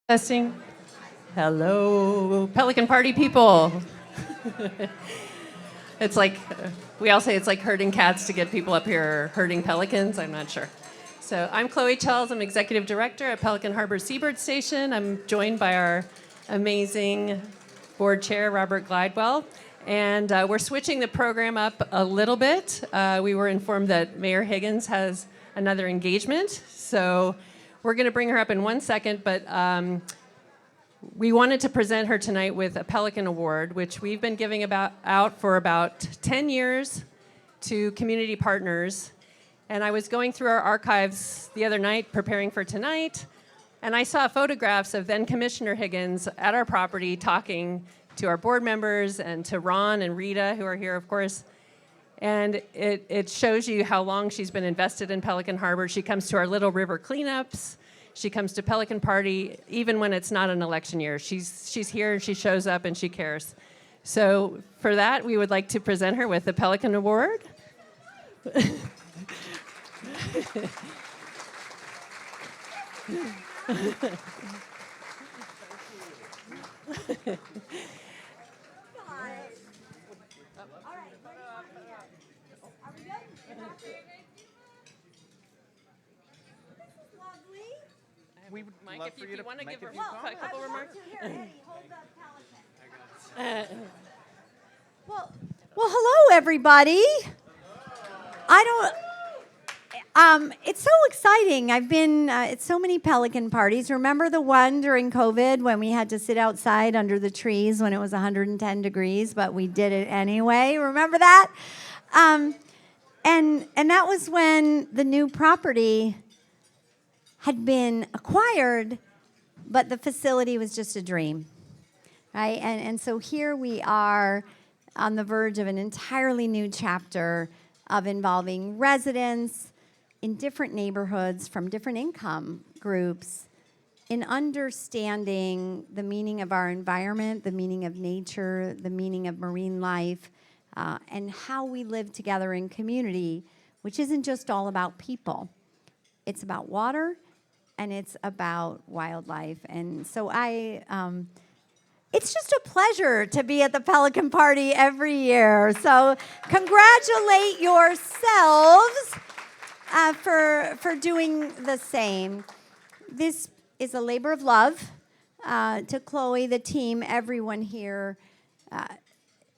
Testing. Hello, Pelican Party people. It's like, we all say it's like herding cats to get people up here, or herding pelicans. I'm not sure. So I'm Chloe Charles. I'm executive director at Pelican Harbor Seabird Station. I'm joined by our amazing board chair, Robert Glidewell. And we're switching the program up a little bit. We were informed that Mayor Higgins has another engagement. So we're going to bring her up in 1 second, but we wanted to present her tonight with a Pelican Award, which we've been giving out for about 10 years to community partners. And I was going through our archives the other night preparing for tonight, and I saw photographs of then Commissioner Higgins at our property talking to our board members and to Ron and Rita, who are here, of course. And it shows you how long she's been invested in Pelican Harbor. She comes to our Little River cleanups. She comes to Pelican Party even when it's not an election year. She's here and she shows up and she cares. So for that, we would like to present her with the Pelican Award. We would Mike, love if for you to want to make give her a few a couple remarks. Well, hello, everybody. It's so exciting. I've been at so many Pelican parties. Remember the one during COVID when we had to sit outside under the trees when it was 110 degrees, but we did it anyway? Remember that? And that was when the new property had been acquired, but the facility was just a dream, right? And so here we are on the verge of an entirely new chapter of involving residents in different neighborhoods from different income groups in understanding the meaning of our environment, the meaning of nature, the meaning of marine life, and how we live together in community, which isn't just all about people. It's about water, and it's about wildlife. And so it's just a pleasure to be at the Pelican Party every year. So congratulate yourselves for doing the same. This is a labor of love to Chloe, the team, everyone here.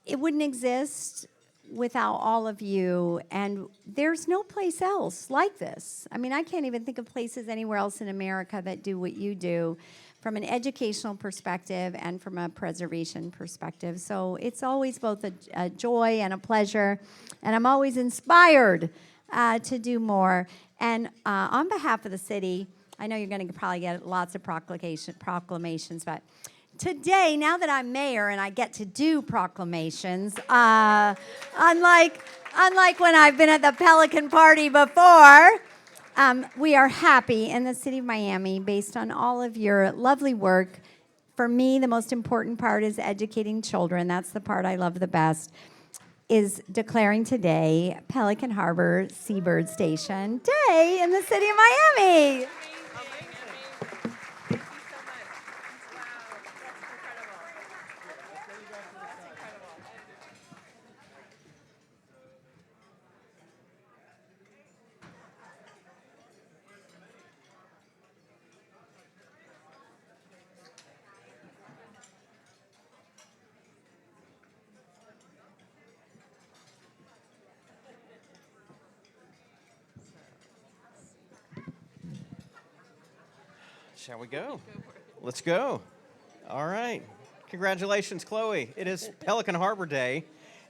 It wouldn't exist without all of you, and there's no place else like this. I mean, I can't even think of places anywhere else in America that do what you do from an educational perspective and from a preservation perspective. So it's always both a joy and a pleasure, and I'm always inspired to do more. And on behalf of the city, I know you're going to probably get lots of proclamations, but today, now that I'm mayor and I get to do proclamations, unlike when I've been at the Pelican Party before, we are happy in the city of Miami based on all of your lovely work. For me, the most important part is educating children. That's the part I love the best, is declaring today Pelican Harbor Seabird Station Day in the city of Miami. Shall we go? Let's go. All right. Congratulations, Chloe. It is Pelican Harbor Day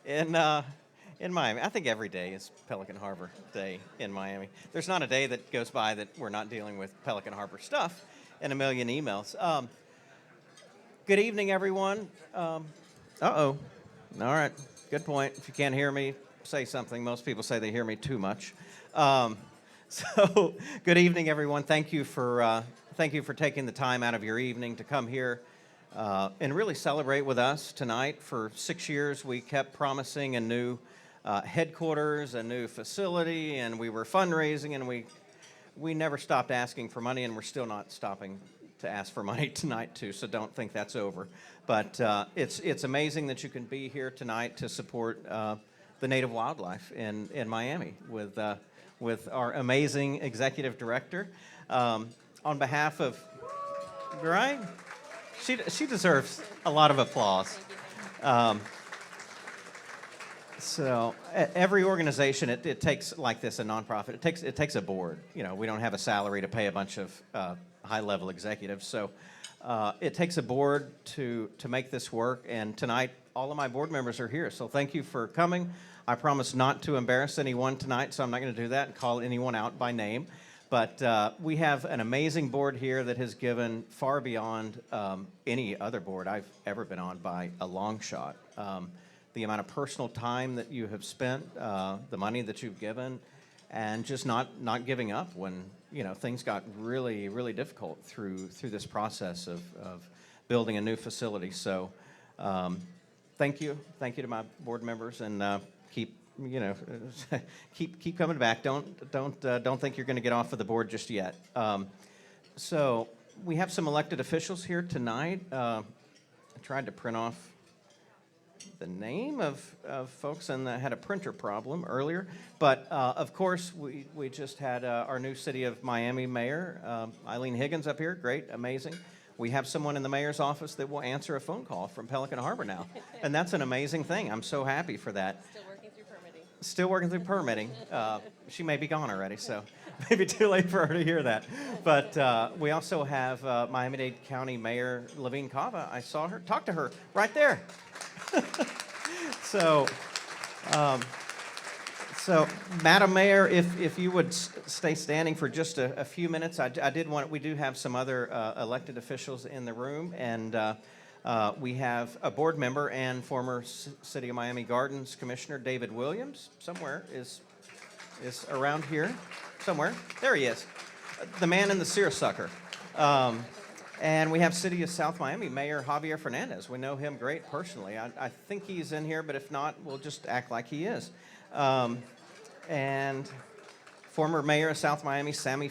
in Miami. I think every day is Pelican Harbor Day in Miami. There's not a day that goes by that we're not dealing with Pelican Harbor stuff and a million emails. Good evening, everyone. Uh-oh. All right. Good point. If you can't hear me, say something. Most people say they hear me too much. So, good evening, everyone. Thank you for taking the time out of your evening to come here and really celebrate with us tonight. For 6 years, we kept promising a new headquarters, a new facility, and we were fundraising, and we never stopped asking for money, and we're still not stopping to ask for money tonight too, so don't think that's over. But it's amazing that you can be here tonight to support the native wildlife in Miami with our amazing executive director. On behalf of, right? She deserves a lot of applause. So every organization, it takes, like this, a nonprofit, it takes a board. You know, we don't have a salary to pay a bunch of high-level executives. So it takes a board to make this work. And tonight, all of my board members are here. So thank you for coming. I promise not to embarrass anyone tonight, so I'm not going to do that and call anyone out by name. But we have an amazing board here that has given far beyond any other board I've ever been on by a long shot. The amount of personal time that you have spent, the money that you've given, and just not giving up when things got really, really difficult through this process of building a new facility. So thank you to my board members, and keep coming back. Don't think you're going to get off of the board just yet. So we have some elected officials here tonight. I tried to print off the name of folks, and I had a printer problem earlier. But of course, we just had our new City of Miami Mayor, Eileen Higgins, up here. Great, amazing. We have someone in the mayor's office that will answer a phone call from Pelican Harbor now, and that's an amazing thing. I'm so happy for that. Still working through permitting. She may be gone already, so maybe too late for her to hear that. But we also have Miami-Dade County Mayor Levine Cava. I saw her, talked to her right there. So Madam Mayor, if you would stay standing for just a few minutes. We do have some other elected officials in the room, and we have a board member and former City of Miami Gardens Commissioner David Williams. Somewhere is around here. Somewhere. There he is. The man in the seersucker. And we have City of South Miami Mayor Javier Fernandez. We know him great personally. I think he's in here, but if not, we'll just act like he is. And former Mayor of South Miami, Sally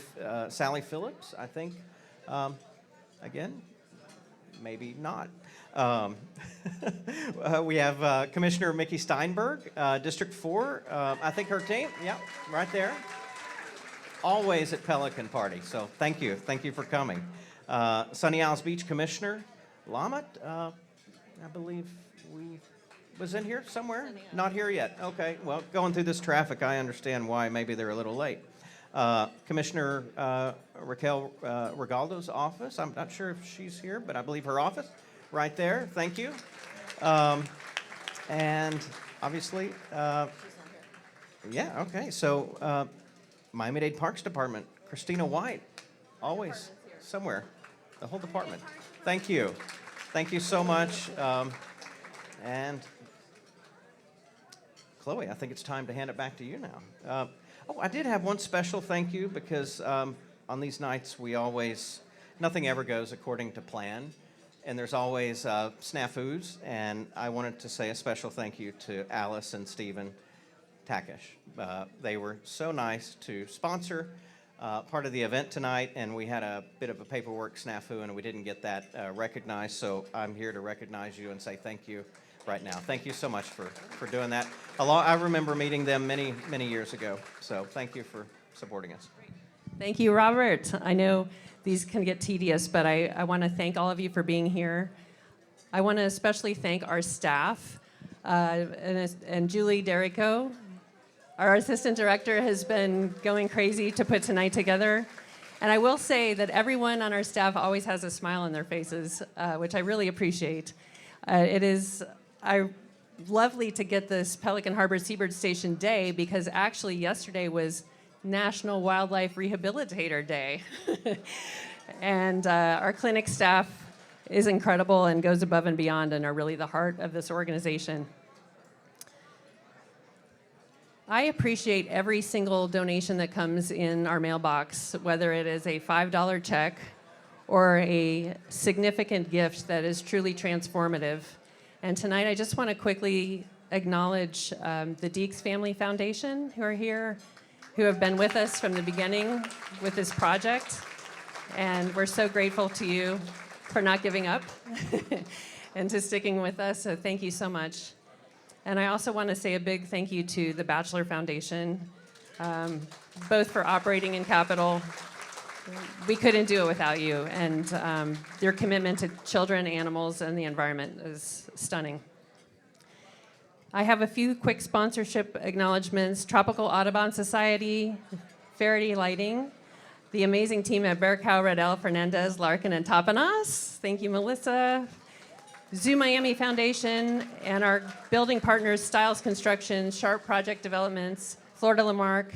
Phillips, I think. Again, maybe not. We have Commissioner Mickey Steinberg, District 4. I think her team, yeah, right there. Always at Pelican Party, so thank you. Thank you for coming. Sunny Isles Beach Commissioner Lamet, I believe was in here somewhere? Not here yet. Okay, well, going through this traffic, I understand why maybe they're a little late. Commissioner Raquel Regaldo's office. I'm not sure if she's here, but I believe her office right there. Thank you. And obviously, yeah, okay. So Miami-Dade Parks Department, Christina White, always somewhere. The whole department. Thank you. Thank you so much. And Chloe, I think it's time to hand it back to you now. I did have one special thank you because on these nights nothing ever goes according to plan, and there's always snafus, and I wanted to say a special thank you to Alice and Stephen Takesh. They were so nice to sponsor part of the event tonight, and we had a bit of a paperwork snafu, and we didn't get that recognized, so I'm here to recognize you and say thank you right now. Thank you so much for doing that. I remember meeting them many, many years ago, so thank you for supporting us. Thank you, Robert. I know these can get tedious, but I want to thank all of you for being here. I want to especially thank our staff, and Julie Derrico. Our assistant director has been going crazy to put tonight together. And I will say that everyone on our staff always has a smile on their faces, which I really appreciate. It is lovely to get this Pelican Harbor Seabird Station Day, because actually yesterday was National Wildlife Rehabilitator Day. And our clinic staff is incredible and goes above and beyond and are really the heart of this organization. I appreciate every single donation that comes in our mailbox, whether it is a $5 check or a significant gift that is truly transformative. And tonight I just want to quickly acknowledge the Deeks Family Foundation, who are here, who have been with us from the beginning with this project. And we're so grateful to you for not giving up and to sticking with us. So thank you so much. And I also want to say a big thank you to the Bachelor Foundation, both for operating in capital. We couldn't do it without you. And your commitment to children, animals, and the environment is stunning. I have a few quick sponsorship acknowledgments. Tropical Audubon Society, Faraday Lighting, the amazing team at Bear Cow, Redell, Fernandez, Larkin, and Tapanas. Thank you, Melissa. Zoo Miami Foundation, and our building partners, Stiles Construction, Sharp Project Developments, Florida Lamarck.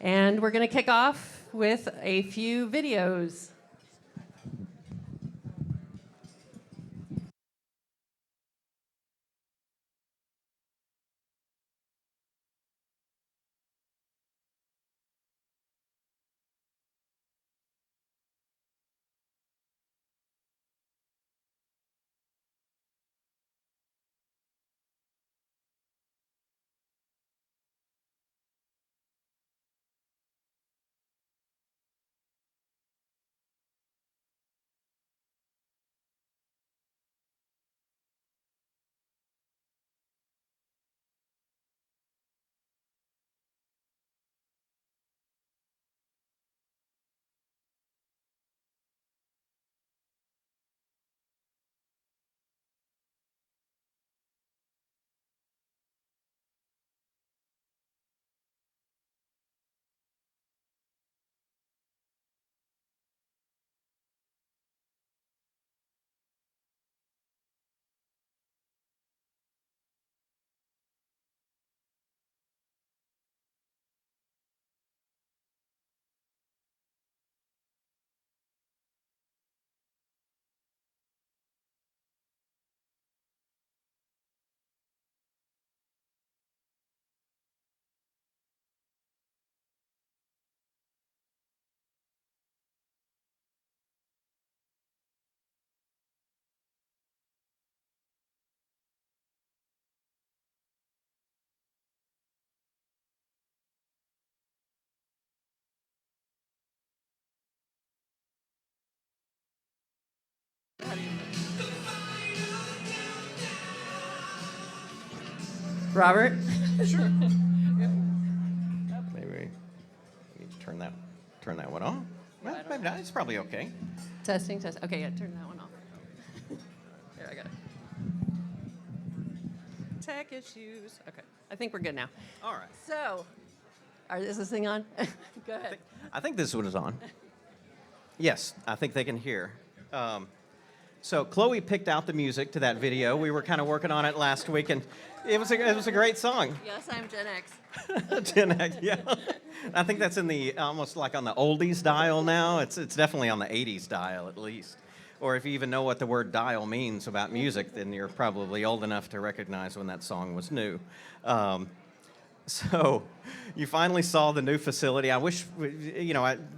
And we're going to kick off with a few videos. Robert? Sure. Maybe we need to turn that one off. Well, maybe not. It's probably okay. Testing, test. Okay, yeah, turn that one off. Here, I got it. Tech issues. Okay, I think we're good now. All right. So, is this thing on? Go ahead. I think this one is on. Yes, I think they can hear. So Chloe picked out the music to that video. We were kind of working on it last week, and it was a great song. Yes, I'm Gen X. Gen X, yeah. I think that's in the almost like on the oldies dial now. It's definitely on the 80s dial at least. Or if you even know what the word dial means about music, then you're probably old enough to recognize when that song was new. So you finally saw the new facility. I wish,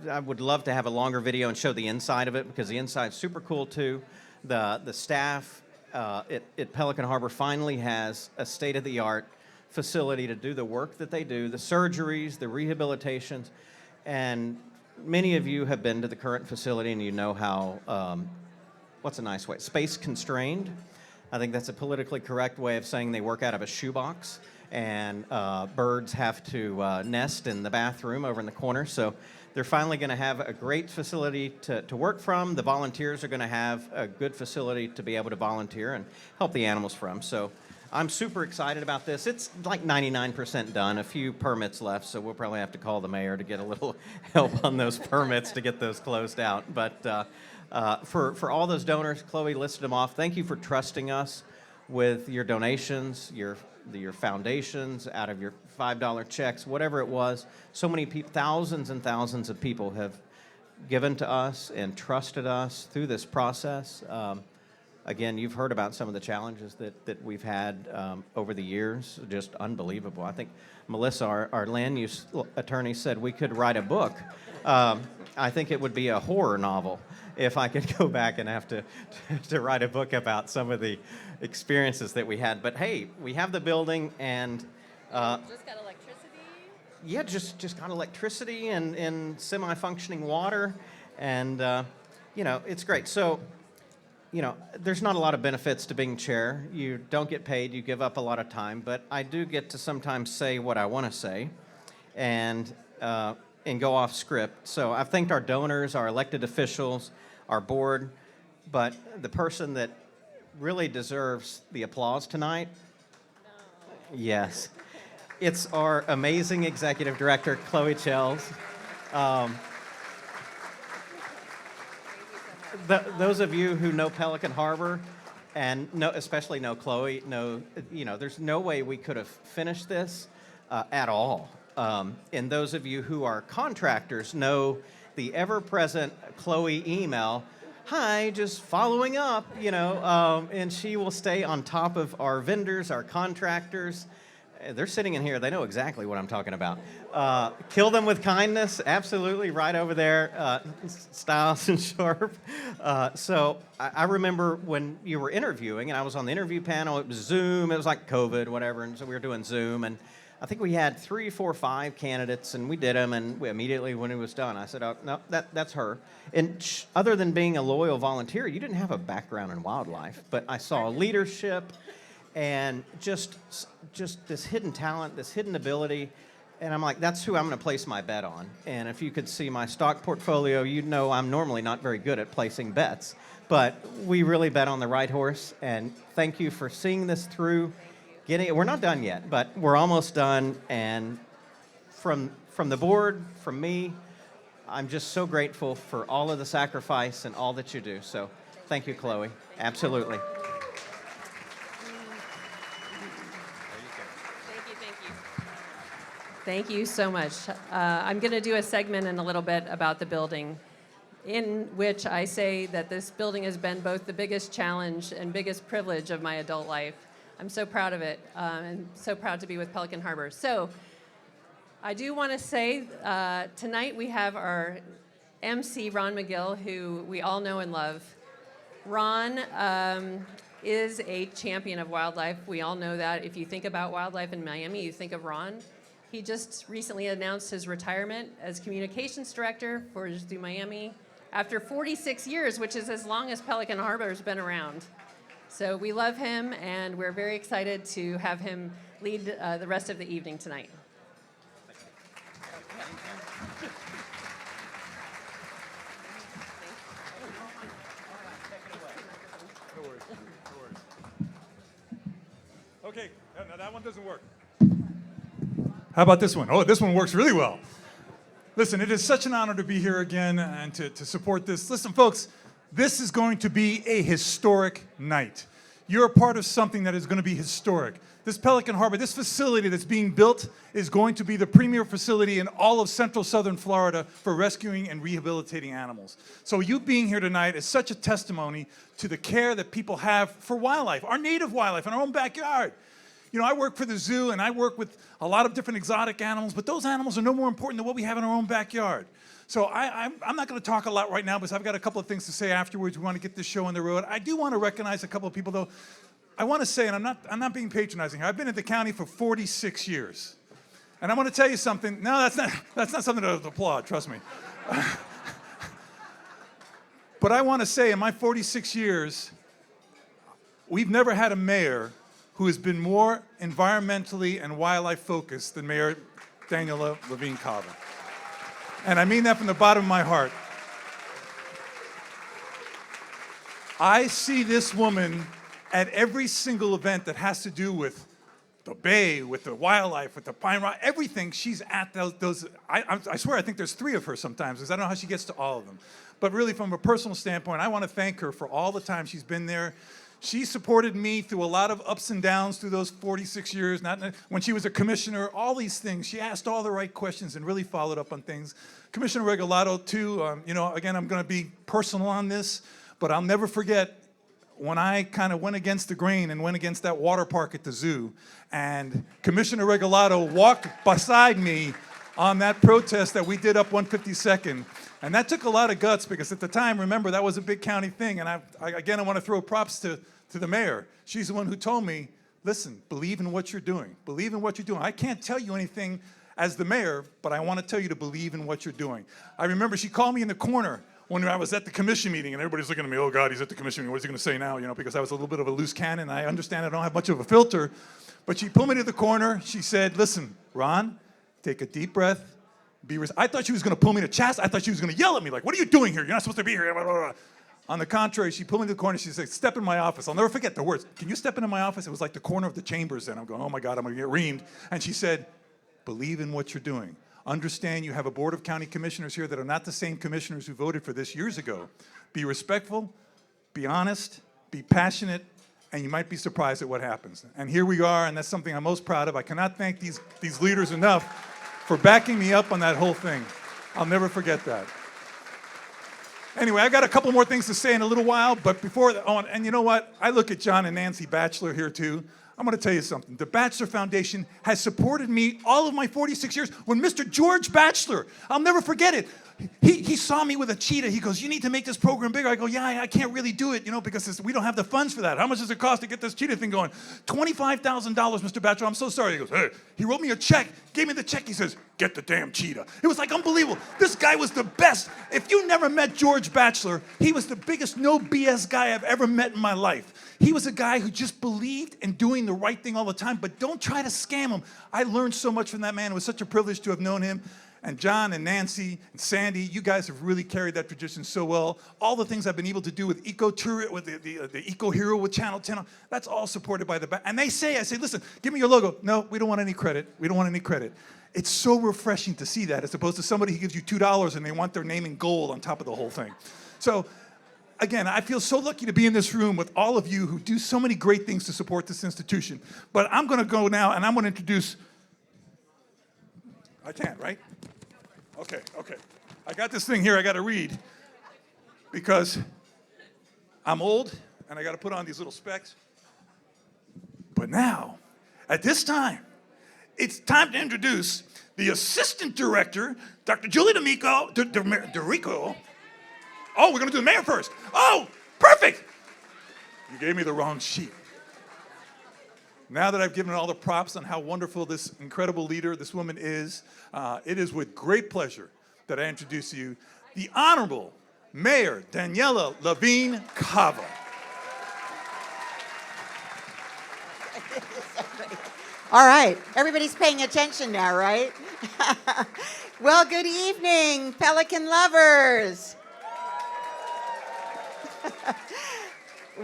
I would love to have a longer video and show the inside of it, because the inside's super cool too. The staff at Pelican Harbor finally has a state-of-the-art facility to do the work that they do, the surgeries, the rehabilitations, and many of you have been to the current facility and you know how, what's a nice way, space constrained. I think that's a politically correct way of saying they work out of a shoebox, and birds have to nest in the bathroom over in the corner. So they're finally going to have a great facility to work from. The volunteers are going to have a good facility to be able to volunteer and help the animals from. So I'm super excited about this. It's like 99% done, a few permits left, so we'll probably have to call the mayor to get a little help on those permits to get those closed out. But for all those donors, Chloe listed them off. Thank you for trusting us with your donations, your foundations, out of your $5 checks, whatever it was. So many people, thousands and thousands of people have given to us and trusted us through this process. Again, you've heard about some of the challenges that we've had over the years, just unbelievable. I think Melissa, our land use attorney, said we could write a book. I think it would be a horror novel if I could go back and have to write a book about some of the experiences that we had. But hey, we have the building, and Just got electricity. yeah, just got electricity and semi-functioning water, And, it's great. So, there's not a lot of benefits to being chair. You don't get paid, you give up a lot of time, but I do get to sometimes say what I want to say and go off script. So I've thanked our donors, our elected officials, our board, but the person that really deserves the applause tonight, yes, it's our amazing executive director, Chloe Chells. Those of you who know Pelican Harbor and especially know Chloe, there's no way we could have finished this at all. And those of you who are contractors know the ever-present Chloe email, hi, just following up, and she will stay on top of our vendors, our contractors. They're sitting in here. They know exactly what I'm talking about. Kill them with kindness. Absolutely, right over there. Styles and Sharp. So I remember when you were interviewing, and I was on the interview panel. It was Zoom. It was like COVID, whatever, and so we were doing Zoom. And I think we had 3, 4, 5 candidates, and we did them. And we immediately, when it was done, I said, "Oh no, that's her." And other than being a loyal volunteer, you didn't have a background in wildlife, but I saw leadership. And just this hidden talent, this hidden ability, and I'm like, that's who I'm going to place my bet on. And if you could see my stock portfolio, you'd know I'm normally not very good at placing bets, but we really bet on the right horse. And thank you for seeing this through. We're not done yet, but we're almost done. And from the board, from me, I'm just so grateful for all of the sacrifice and all that you do. So thank you, Chloe. Absolutely. Thank you so much. I'm going to do a segment in a little bit about the building, in which I say that this building has been both the biggest challenge and biggest privilege of my adult life. I'm so proud of it, and so proud to be with Pelican Harbor. So I do want to say tonight we have our MC, Ron McGill, who we all know and love. Ron is a champion of wildlife. We all know that. If you think about wildlife in Miami, you think of Ron. He just recently announced his retirement as communications director for Zoo Miami after 46 years, which is as long as Pelican Harbor has been around. So we love him, and we're very excited to have him lead the rest of the evening tonight. Okay, now that one doesn't work. How about this one? Oh, this one works really well. Listen, it is such an honor to be here again and to support this. Listen, folks, this is going to be a historic night. You're a part of something that is going to be historic. This Pelican Harbor, this facility that's being built is going to be the premier facility in all of central southern Florida for rescuing and rehabilitating animals. So you being here tonight is such a testimony to the care that people have for wildlife, our native wildlife in our own backyard. I work for the zoo, and I work with a lot of different exotic animals, but those animals are no more important than what we have in our own backyard. So I'm not going to talk a lot right now because I've got a couple of things to say afterwards. We want to get this show on the road. I do want to recognize a couple of people, though. I want to say, and I'm not being patronizing here, I've been at the county for 46 years. And I want to tell you something. No, that's not something to applaud, trust me. But I want to say, in my 46 years, we've never had a mayor who has been more environmentally and wildlife focused than Mayor Daniela Levine Cava. And I mean that from the bottom of my heart. I see this woman at every single event that has to do with the bay, with the wildlife, with the pine rock, everything. She's at those. I swear, I think there's 3 of her sometimes, because I don't know how she gets to all of them. But really, from a personal standpoint, I want to thank her for all the time she's been there. She supported me through a lot of ups and downs through those 46 years, when she was a commissioner, all these things. She asked all the right questions and really followed up on things. Commissioner Regalado, too, again, I'm going to be personal on this, but I'll never forget when I kind of went against the grain and went against that water park at the zoo, and Commissioner Regalado walked beside me on that protest that we did up 152nd. And that took a lot of guts, because at the time, remember, that was a big county thing. And I want to throw props to the mayor. She's the one who told me, listen, believe in what you're doing. Believe in what you're doing. I can't tell you anything as the mayor, but I want to tell you to believe in what you're doing. I remember she called me in the corner when I was at the commission meeting and everybody's looking at me, oh God, he's at the commission meeting, what's he gonna say now? Because I was a little bit of a loose cannon. I understand I don't have much of a filter, but she pulled me to the corner. She said, listen, Ron, take a deep breath. I thought she was gonna pull me to chest. I thought she was gonna yell at me like, what are you doing here? You're not supposed to be here. Blah, blah, blah. On the contrary, she pulled me to the corner. She said, step in my office. I'll never forget the words. Can you step into my office? It was like the corner of the chambers then. I'm going, oh my God, I'm gonna get reamed. And she said, believe in what you're doing. Understand you have a board of county commissioners here that are not the same commissioners who voted for this years ago. Be respectful, be honest, be passionate, and you might be surprised at what happens. And here we are, and that's something I'm most proud of. I cannot thank these leaders enough for backing me up on that whole thing. I'll never forget that. Anyway, I got a couple more things to say in a little while, but before, and you know what? I look at John and Nancy Batchelor here too. I'm gonna tell you something. The Batchelor Foundation has supported me all of my 46 years. When Mr. George Batchelor, I'll never forget it, he saw me with a cheetah. He goes, you need to make this program bigger. I go, yeah, I can't really do it, because we don't have the funds for that. How much does it cost to get this cheetah thing going? $25,000, Mr. Batchelor, I'm so sorry. He goes, hey, he wrote me a check, gave me the check. He says, get the damn cheetah. It was like unbelievable. This guy was the best. If you never met George Batchelor, he was the biggest no BS guy I've ever met in my life. He was a guy who just believed in doing the right thing all the time, but don't try to scam him. I learned so much from that man. It was such a privilege to have known him. And John and Nancy and Sandy, you guys have really carried that tradition so well. All the things I've been able to do with Eco-Tour, with the Eco Hero with Channel 10, that's all supported by the, and I say, listen, give me your logo. No, we don't want any credit. We don't want any credit. It's so refreshing to see that as opposed to somebody who gives you $2 and they want their name in gold on top of the whole thing. So, again, I feel so lucky to be in this room with all of you who do so many great things to support this institution. But I'm going to go now and I'm going to introduce, I can't, right? Okay. I got this thing here I got to read because I'm old and I got to put on these little specs. But now, at this time, it's time to introduce the Assistant Director, Dr. Julie DeRico. Oh, we're going to do the mayor first. Oh, perfect. You gave me the wrong sheet. Now that I've given all the props on how wonderful this incredible leader, this woman is, it is with great pleasure that I introduce to you the Honorable Mayor Daniela Levine Cava. All right, everybody's paying attention now, right? Well, good evening, Pelican lovers.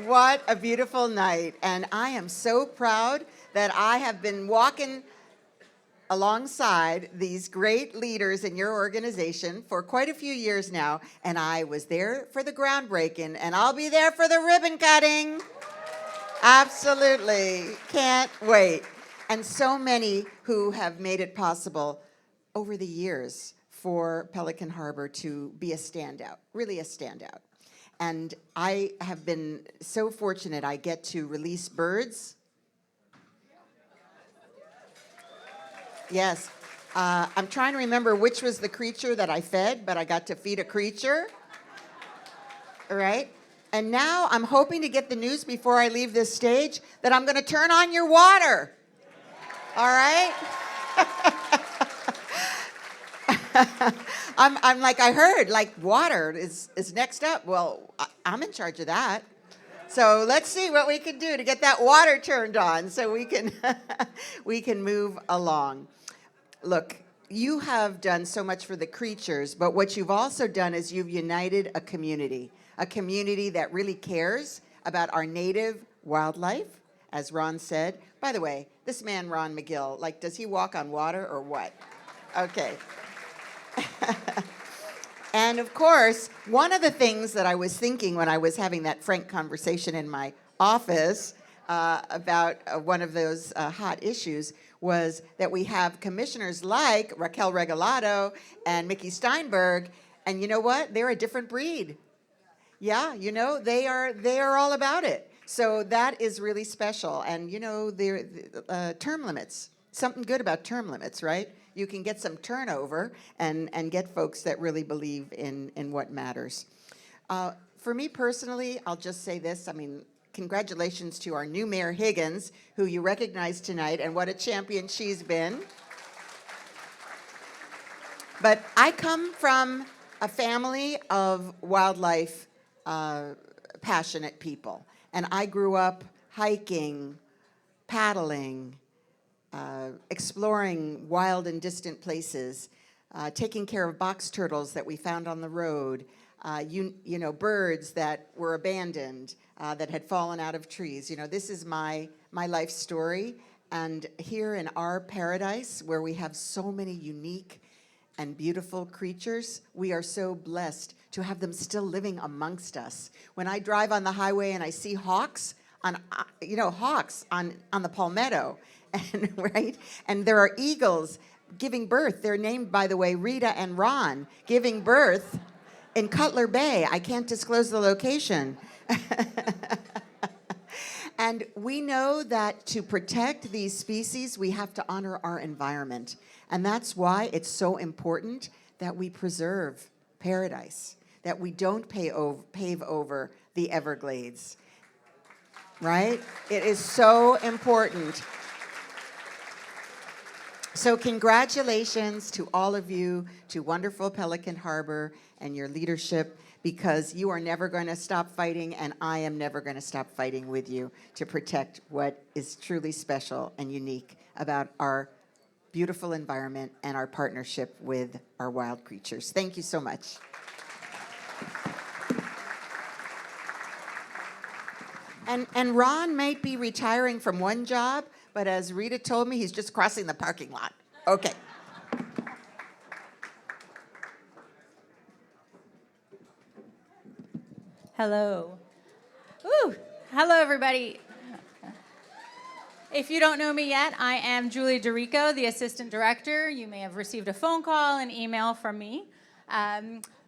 What a beautiful night. And I am so proud that I have been walking alongside these great leaders in your organization for quite a few years now. And I was there for the groundbreaking, and I'll be there for the ribbon cutting. Absolutely. Can't wait. And so many who have made it possible over the years for Pelican Harbor to be a standout, really a standout. And I have been so fortunate I get to release birds. Yes. I'm trying to remember which was the creature that I fed, but I got to feed a creature. All right. And now I'm hoping to get the news before I leave this stage that I'm going to turn on your water. All right? I'm like, I heard, like, water is next up. Well, I'm in charge of that. So let's see what we can do to get that water turned on so we can, we can move along. Look, you have done so much for the creatures, but what you've also done is you've united a community that really cares about our native wildlife, as Ron said. By the way, this man, Ron McGill, like, does he walk on water or what? Okay. And of course, one of the things that I was thinking when I was having that frank conversation in my office about one of those hot issues was that we have commissioners like Raquel Regalado and Mickey Steinberg, and you know what? They're a different breed. Yeah, you know, they are all about it. So that is really special. And you know, term limits, something good about term limits, right? You can get some turnover and get folks that really believe in what matters. For me personally, I'll just say this. I mean, congratulations to our new Mayor Higgins, who you recognize tonight, and what a champion she's been. But I come from a family of wildlife passionate people. And I grew up hiking, paddling, exploring wild and distant places, taking care of box turtles that we found on the road, you know, birds that were abandoned, that had fallen out of trees. You know, this is my life story. And here in our paradise, where we have so many unique and beautiful creatures, we are so blessed to have them still living amongst us. When I drive on the highway and I see hawks on, hawks on the palmetto, and right, and there are eagles giving birth. They're named, by the way, Rita and Ron, giving birth in Cutler Bay. I can't disclose the location. And we know that to protect these species, we have to honor our environment. And that's why it's so important that we preserve paradise, that we don't pave over the Everglades, right? It is so important. So congratulations to all of you, to wonderful Pelican Harbor and your leadership, because you are never going to stop fighting, and I am never going to stop fighting with you to protect what is truly special and unique about our beautiful environment and our partnership with our wild creatures. Thank you so much. And Ron might be retiring from one job, but as Rita told me, he's just crossing the parking lot. Okay. Hello. Ooh, hello, everybody. If you don't know me yet, I am Julie DeRico, the Assistant Director. You may have received a phone call and email from me.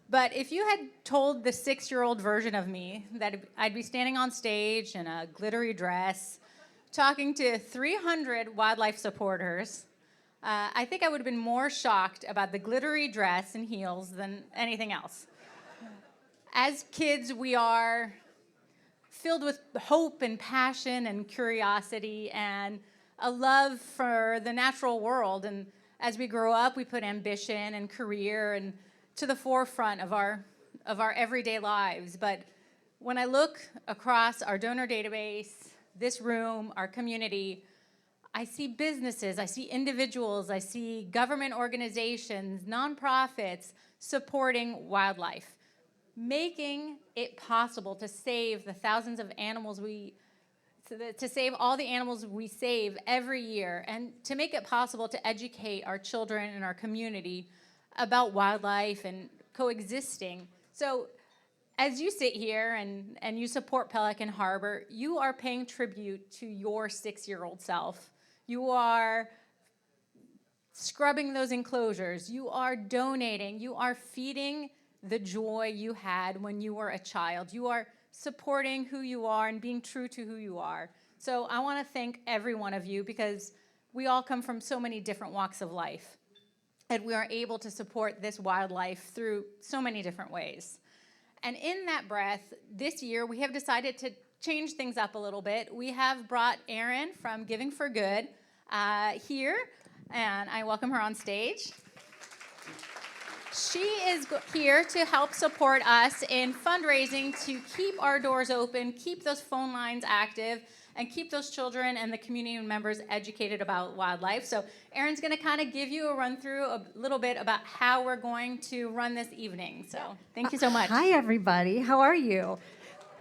But if you had told the 6-year-old version of me that I'd be standing on stage in a glittery dress, talking to 300 wildlife supporters, I think I would have been more shocked about the glittery dress and heels than anything else. As kids, we are filled with hope and passion and curiosity and a love for the natural world. And as we grow up, we put ambition and career and to the forefront of our everyday lives. But when I look across our donor database, this room, our community, I see businesses, I see individuals, I see government organizations, nonprofits supporting wildlife, making it possible to save the thousands of animals to save all the animals we save every year, and to make it possible to educate our children and our community about wildlife and coexisting. So as you sit here and you support Pelican Harbor, you are paying tribute to your 6-year-old self. You are scrubbing those enclosures. You are donating. You are feeding the joy you had when you were a child. You are supporting who you are and being true to who you are. So I want to thank every one of you, because we all come from so many different walks of life, and we are able to support this wildlife through so many different ways. And in that breath, this year we have decided to change things up a little bit. We have brought Erin from Giving for Good here, and I welcome her on stage. She is here to help support us in fundraising to keep our doors open, keep those phone lines active, and keep those children and the community members educated about wildlife. So Erin's going to kind of give you a run through a little bit about how we're going to run this evening. So thank you so much. Hi, everybody. How are you?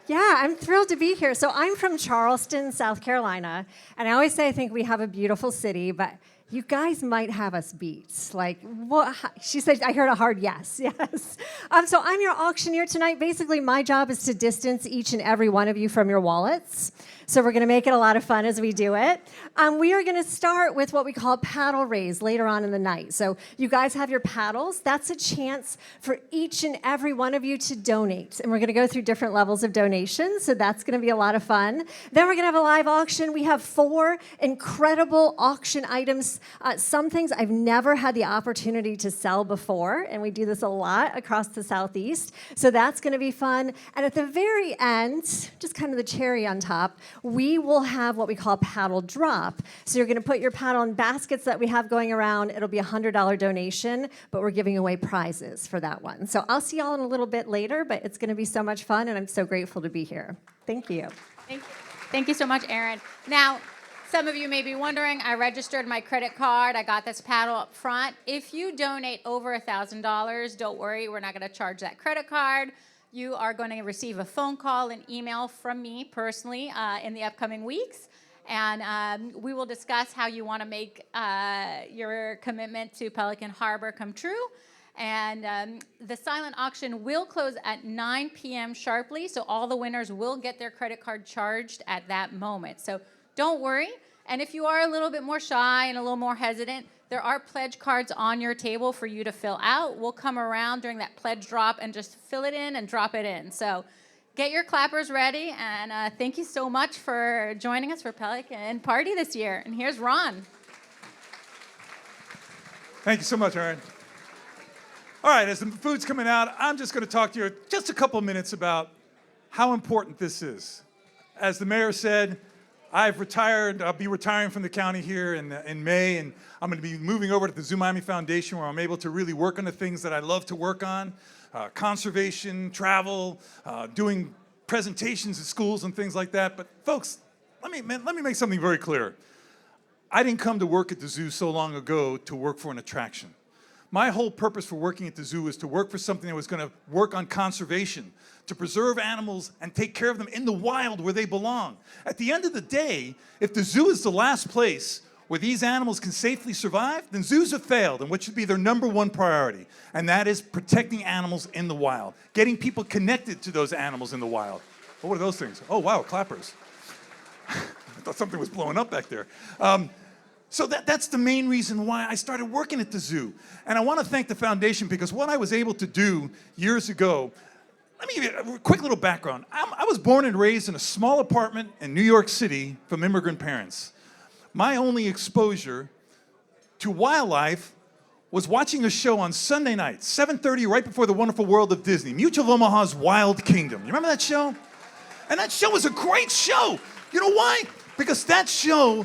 Yeah, I'm thrilled to be here. So I'm from Charleston, South Carolina, and I always say I think we have a beautiful city, but you guys might have us beat. Like, what? She said, I heard a hard yes. Yes. So I'm your auctioneer tonight. Basically, my job is to distance each and every one of you from your wallets. So we're going to make it a lot of fun as we do it. We are going to start with what we call paddle raise later on in the night. So you guys have your paddles. That's a chance for each and every one of you to donate. And we're going to go through different levels of donations. So that's going to be a lot of fun. Then we're going to have a live auction. We have 4 incredible auction items things. Some things I've never had the opportunity to sell before, and we do this a lot across the Southeast. So that's going to be fun. And at the very end, just kind of the cherry on top, we will have what we call paddle drop. So you're going to put your paddle in baskets that we have going around. It'll be a $100 donation, but we're giving away prizes for that one. So I'll see y'all in a little bit later, but it's going to be so much fun, and I'm so grateful to be here. Thank you. Thank you. Thank you so much, Erin. Now, some of you may be wondering, I registered my credit card. I got this paddle up front. If you donate over $1,000, don't worry, we're not going to charge that credit card. You are going to receive a phone call and email from me personally in the upcoming weeks. And we will discuss how you want to make your commitment to Pelican Harbor come true. And the silent auction will close at 9 p.m. sharply, so all the winners will get their credit card charged at that moment. So don't worry. And if you are a little bit more shy and a little more hesitant, there are pledge cards on your table for you to fill out. We'll come around during that pledge drop and just fill it in and drop it in. So get your clappers ready, and thank you so much for joining us for Pelican Party this year. And here's Ron. Thank you so much, Erin. All right, as the food's coming out, I'm just going to talk to you just a couple minutes about how important this is. As the mayor said, I've retired. I'll be retiring from the county here in May, and I'm going to be moving over to the Zoo Miami Foundation, where I'm able to really work on the things that I love to work on, conservation, travel, doing presentations at schools and things like that. But folks, let me make something very clear. I didn't come to work at the zoo so long ago to work for an attraction. My whole purpose for working at the zoo is to work for something that was going to work on conservation, to preserve animals and take care of them in the wild where they belong. At the end of the day, if the zoo is the last place where these animals can safely survive, then zoos have failed, and what should be their number one priority, and that is protecting animals in the wild, getting people connected to those animals in the wild. What are those things? Oh, wow, clappers. I thought something was blowing up back there. So that's the main reason why I started working at the zoo. And I want to thank the foundation, because what I was able to do years ago, let me give you a quick little background. I was born and raised in a small apartment in New York City from immigrant parents. My only exposure to wildlife was watching a show on Sunday night, 7:30, right before The Wonderful World of Disney, Mutual of Omaha's Wild Kingdom. You remember that show? And that show was a great show. You know why? Because that show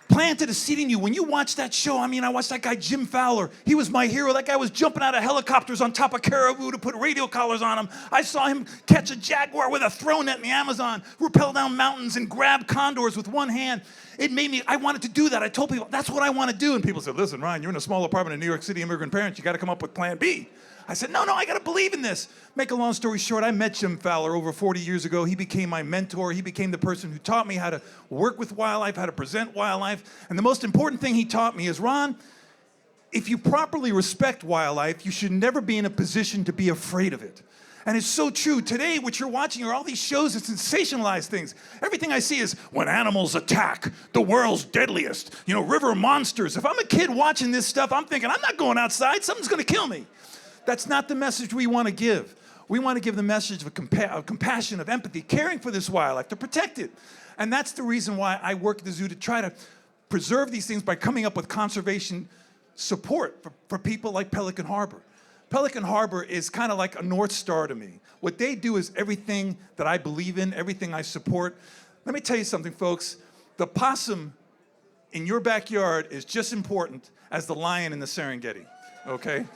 planted a seed in you. When you watch that show, I mean, I watched that guy, Jim Fowler. He was my hero. That guy was jumping out of helicopters on top of caribou to put radio collars on them. I saw him catch a jaguar with a throw net in the Amazon, rappel down mountains, and grab condors with one hand. It made me, I wanted to do that. I told people, that's what I want to do. And people said, listen, Ryan, you're in a small apartment in New York City, immigrant parents. You got to come up with plan B. I said, no, I got to believe in this. Make a long story short, I met Jim Fowler over 40 years ago. He became my mentor. He became the person who taught me how to work with wildlife, how to present wildlife. And the most important thing he taught me is, Ron, if you properly respect wildlife, you should never be in a position to be afraid of it. And it's so true. Today, what you're watching are all these shows that sensationalize things. Everything I see is when animals attack, the world's deadliest, river monsters. If I'm a kid watching this stuff, I'm thinking, I'm not going outside. Something's going to kill me. That's not the message we want to give. We want to give the message of compassion, of empathy, caring for this wildlife, to protect it. And that's the reason why I work at the zoo, to try to preserve these things by coming up with conservation support for people like Pelican Harbor. Pelican Harbor is kind of like a North Star to me. What they do is everything that I believe in, everything I support. Let me tell you something, folks. The possum in your backyard is just important as the lion in the Serengeti, okay?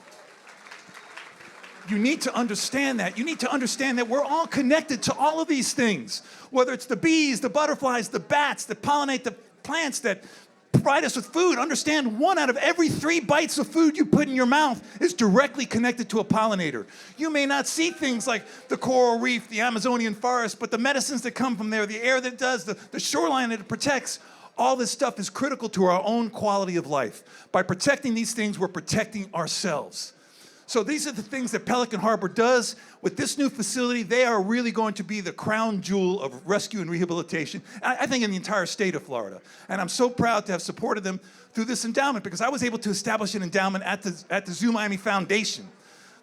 You need to understand that. You need to understand that we're all connected to all of these things, whether it's the bees, the butterflies, the bats that pollinate the plants that provide us with food. Understand 1 out of every 3 bites of food you put in your mouth is directly connected to a pollinator. You may not see things like the coral reef, the Amazonian forest, but the medicines that come from there, the air that it does, the shoreline that it protects, all this stuff is critical to our own quality of life. By protecting these things, we're protecting ourselves. So these are the things that Pelican Harbor does. With this new facility, they are really going to be the crown jewel of rescue and rehabilitation, I think in the entire state of Florida. And I'm so proud to have supported them through this endowment, because I was able to establish an endowment at the Zoo Miami Foundation.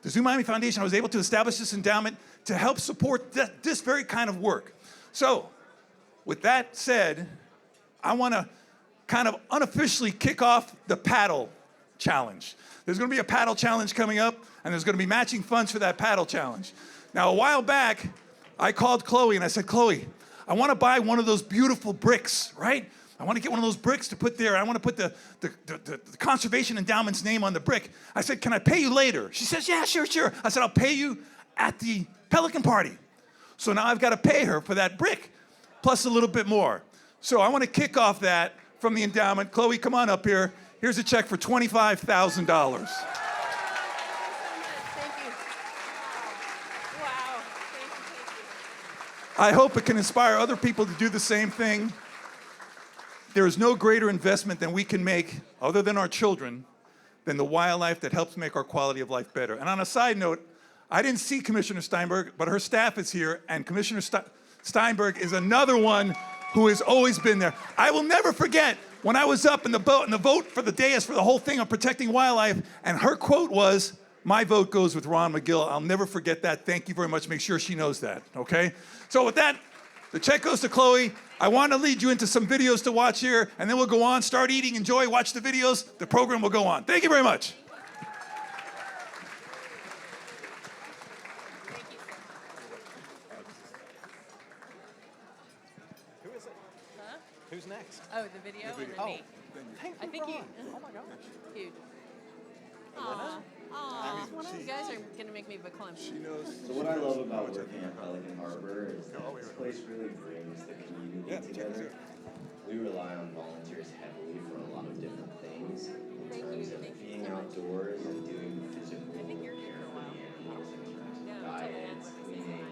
The Zoo Miami Foundation, I was able to establish this endowment to help support this very kind of work. So with that said, I want to kind of unofficially kick off the paddle challenge. There's going to be a paddle challenge coming up, and there's going to be matching funds for that paddle challenge. Now, a while back, I called Chloe and I said, Chloe, I want to buy one of those beautiful bricks, right? I want to get one of those bricks to put there. I want to put the Conservation Endowment's name on the brick. I said, can I pay you later? She says, yeah, sure. I said, I'll pay you at the Pelican party. So now I've got to pay her for that brick, plus a little bit more. So I want to kick off that from the endowment. Chloe, come on up here. Here's a check for $25,000. Thank you. Wow. Thank you. I hope it can inspire other people to do the same thing. There is no greater investment than we can make, other than our children, than the wildlife that helps make our quality of life better. And on a side note, I didn't see Commissioner Steinberg, but her staff is here, and Commissioner Steinberg is another one who has always been there. I will never forget when I was up in the vote for the dais for the whole thing on protecting wildlife, and her quote was, my vote goes with Ron McGill. I'll never forget that. Thank you very much. Make sure she knows that, okay? So with that, the check goes to Chloe. I want to lead you into some videos to watch here, and then we'll go on, start eating, enjoy, watch the videos. The program will go on. Thank you very much. Who is it? Huh? Who's next? Oh, the video, and then Oh, me. thank you, I think you. Ron. Oh my gosh. Huge. Aw, you guys are gonna make me become. So what I love about working at Pelican Harbor is that this place really brings the community together. We rely on volunteers heavily for a lot of different things in terms of being outdoors and doing physical care for the animals in terms of diets, cleaning.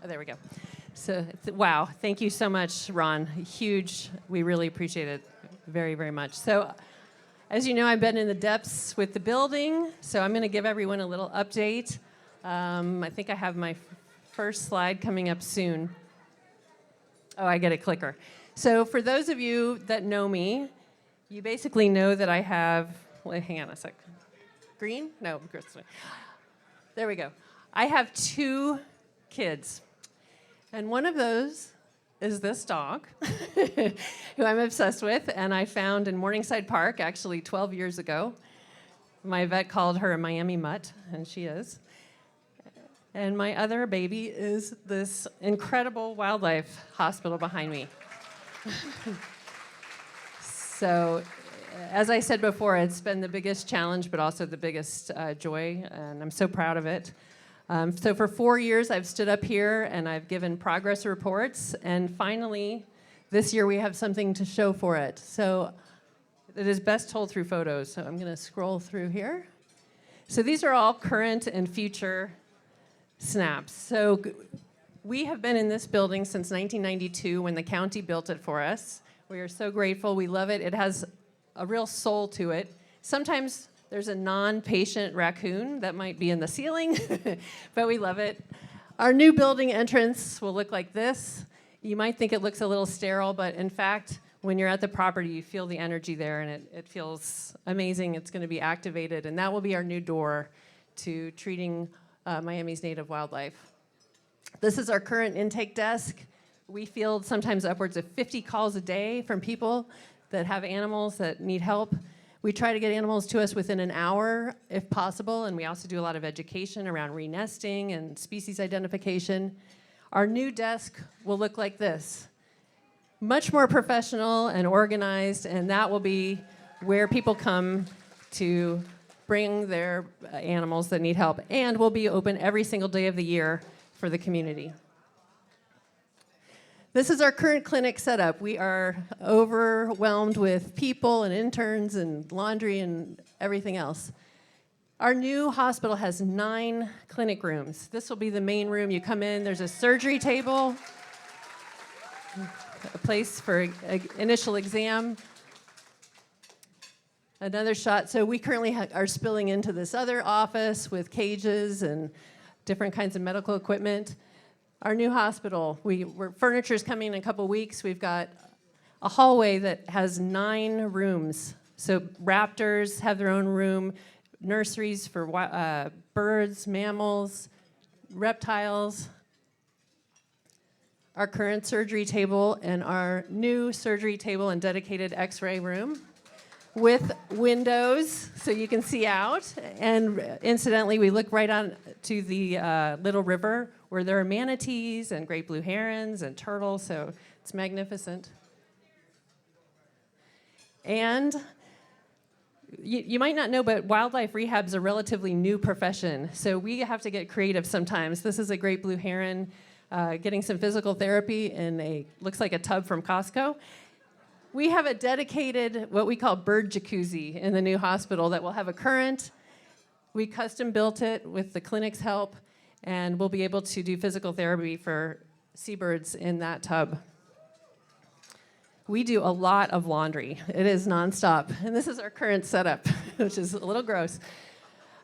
Oh, there we go. So, wow, thank you so much, Ron. Huge. We really appreciate it very, very much. So, as you know, I've been in the depths with the building, so I'm going to give everyone a little update. I think I have my first slide coming up soon. Oh, I get a clicker. So, for those of you that know me, you basically know that I have, wait, hang on a sec. Green? No, there we go. I have 2 kids. And one of those is this dog, who I'm obsessed with, and I found in Morningside Park actually 12 years ago. My vet called her a Miami mutt, and she is. And my other baby is this incredible wildlife hospital behind me. So, as I said before, it's been the biggest challenge, but also the biggest joy, and I'm so proud of it. So for 4 years, I've stood up here and I've given progress reports, and finally, this year we have something to show for it. So it is best told through photos. So I'm going to scroll through here. So these are all current and future snaps. So we have been in this building since 1992 when the county built it for us. We are so grateful. We love it. It has a real soul to it. Sometimes there's a non-patient raccoon that might be in the ceiling, but we love it. Our new building entrance will look like this. You might think it looks a little sterile, but in fact, when you're at the property, you feel the energy there, and it feels amazing. It's going to be activated, and that will be our new door to treating Miami's native wildlife. This is our current intake desk. We field sometimes upwards of 50 calls a day from people that have animals that need help. We try to get animals to us within an hour if possible, and we also do a lot of education around renesting and species identification. Our new desk will look like this. Much more professional and organized, and that will be where people come to bring their animals that need help, and we'll be open every single day of the year for the community. This is our current clinic setup. We are overwhelmed with people and interns and laundry and everything else. Our new hospital has 9 clinic rooms. This will be the main room. You come in, there's a surgery table, a place for an initial exam. Another shot. So we currently are spilling into this other office with cages and different kinds of medical equipment. Our new hospital, furniture's coming in a couple weeks. We've got a hallway that has 9 rooms. So raptors have their own room, nurseries for birds, mammals, reptiles. Our current surgery table and our new surgery table and dedicated x-ray room with windows so you can see out. And incidentally, we look right on to the Little River where there are manatees and great blue herons and turtles, so it's magnificent. And you might not know, but wildlife rehab is a relatively new profession, so we have to get creative sometimes. This is a great blue heron getting some physical therapy in looks like a tub from Costco. We have a dedicated, what we call bird jacuzzi in the new hospital that will have a current. We custom built it with the clinic's help, and we'll be able to do physical therapy for seabirds in that tub. We do a lot of laundry. It is nonstop. And this is our current setup, which is a little gross.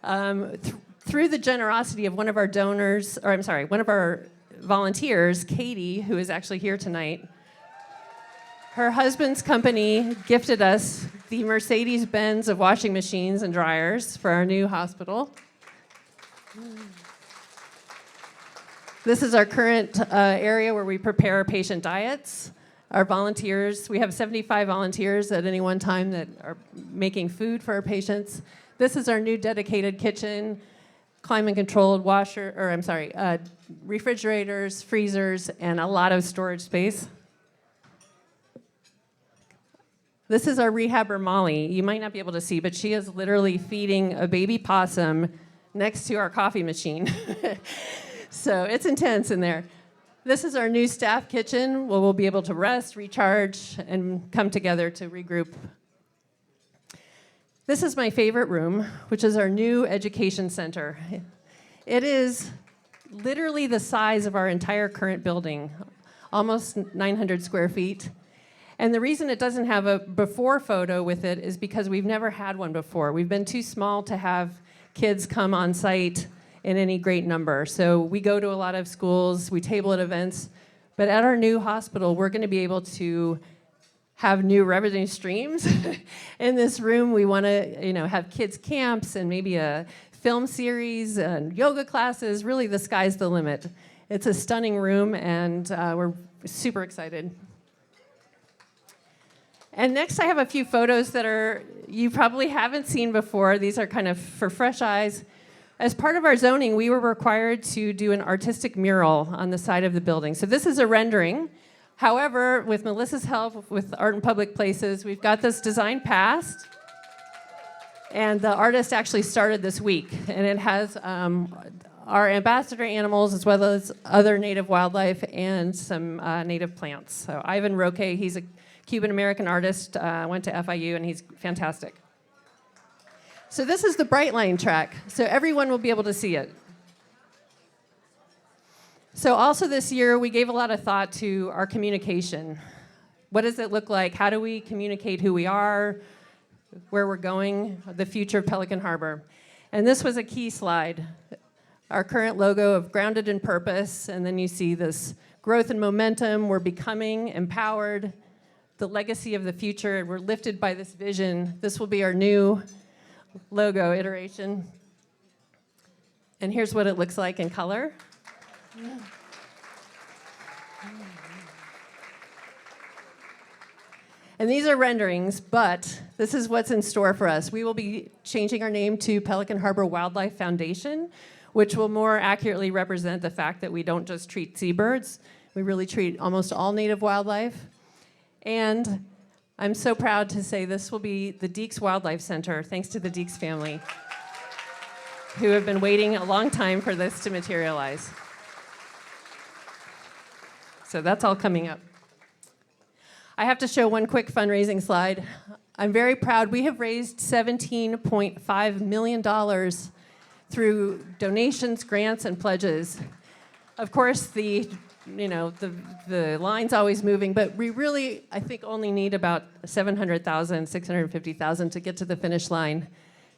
Through the generosity of one of our donors, one of our volunteers, Katie, who is actually here tonight, her husband's company gifted us the Mercedes-Benz of washing machines and dryers for our new hospital. This is our current area where we prepare patient diets. Our volunteers, we have 75 volunteers at any one time that are making food for our patients. This is our new dedicated kitchen, climate-controlled refrigerators, freezers, and a lot of storage space. This is our rehabber, Molly. You might not be able to see, but she is literally feeding a baby possum next to our coffee machine. So it's intense in there. This is our new staff kitchen where we'll be able to rest, recharge, and come together to regroup. This is my favorite room, which is our new education center. It is literally the size of our entire current building, almost 900 square feet. And the reason it doesn't have a before photo with it is because we've never had one before. We've been too small to have kids come on site in any great number. So we go to a lot of schools, we table at events, but at our new hospital, we're gonna be able to have new revenue streams. In this room, we wanna have kids camps and maybe a film series and yoga classes. Really, the sky's the limit. It's a stunning room, and we're super excited. And next, I have a few photos that you probably haven't seen before. These are kind of for fresh eyes. As part of our zoning, we were required to do an artistic mural on the side of the building. So this is a rendering. However, with Melissa's help with Art in Public Places, we've got this design passed. And the artist actually started this week. And it has our ambassador animals as well as other native wildlife and some native plants. So Ivan Roque, he's a Cuban-American artist, went to FIU, and he's fantastic. So this is the Brightline track, so everyone will be able to see it. So also this year, we gave a lot of thought to our communication. What does it look like? How do we communicate who we are, where we're going, the future of Pelican Harbor? And this was a key slide. Our current logo of grounded in purpose, and then you see this growth and momentum. We're becoming empowered. The legacy of the future, we're lifted by this vision. This will be our new logo iteration. And here's what it looks like in color. And these are renderings, but this is what's in store for us. We will be changing our name to Pelican Harbor Wildlife Foundation, which will more accurately represent the fact that we don't just treat seabirds, we really treat almost all native wildlife. And I'm so proud to say this will be the Deeks Wildlife Center, thanks to the Deeks family, who have been waiting a long time for this to materialize. So that's all coming up. I have to show one quick fundraising slide. I'm very proud. We have raised $17.5 million through donations, grants, and pledges. Of course, the line's always moving, but we really, I think, only need about 700,000, 650,000 to get to the finish line.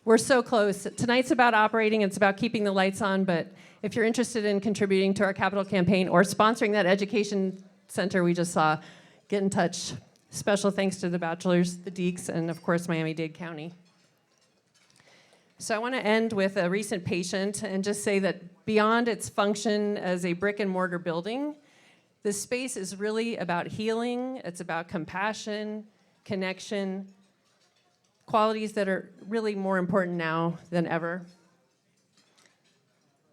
We're so close. Tonight's about operating. It's about keeping the lights on, but if you're interested in contributing to our capital campaign or sponsoring that education center we just saw, get in touch. Special thanks to the Bachelors, the Deeks, and of course, Miami-Dade County. So I want to end with a recent patient and just say that beyond its function as a brick and mortar building, this space is really about healing. It's about compassion, connection, qualities that are really more important now than ever.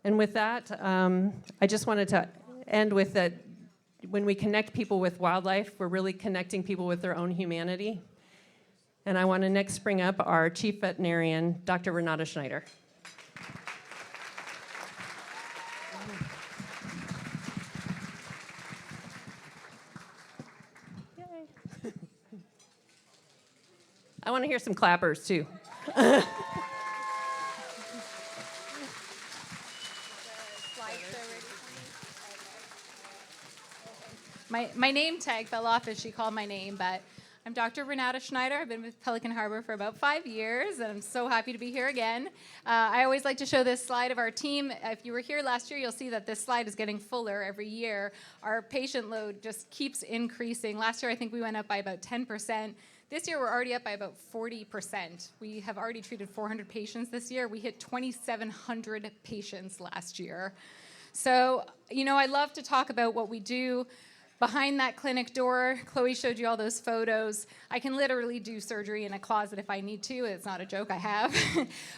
And with that, I just wanted to end with that when we connect people with wildlife, we're really connecting people with their own humanity. And I want to next bring up our chief veterinarian, Dr. Renata Schneider. Yay. I want to hear some clappers, too. My name tag fell off as she called my name, but I'm Dr. Renata Schneider. I've been with Pelican Harbor for about 5 years, and I'm so happy to be here again. I always like to show this slide of our team. If you were here last year, you'll see that this slide is getting fuller every year. Our patient load just keeps increasing. Last year, I think we went up by about 10%. This year, we're already up by about 40%. We have already treated 400 patients this year. We hit 2,700 patients last year. So, I love to talk about what we do. Behind that clinic door, Chloe showed you all those photos. I can literally do surgery in a closet if I need to. It's not a joke, I have.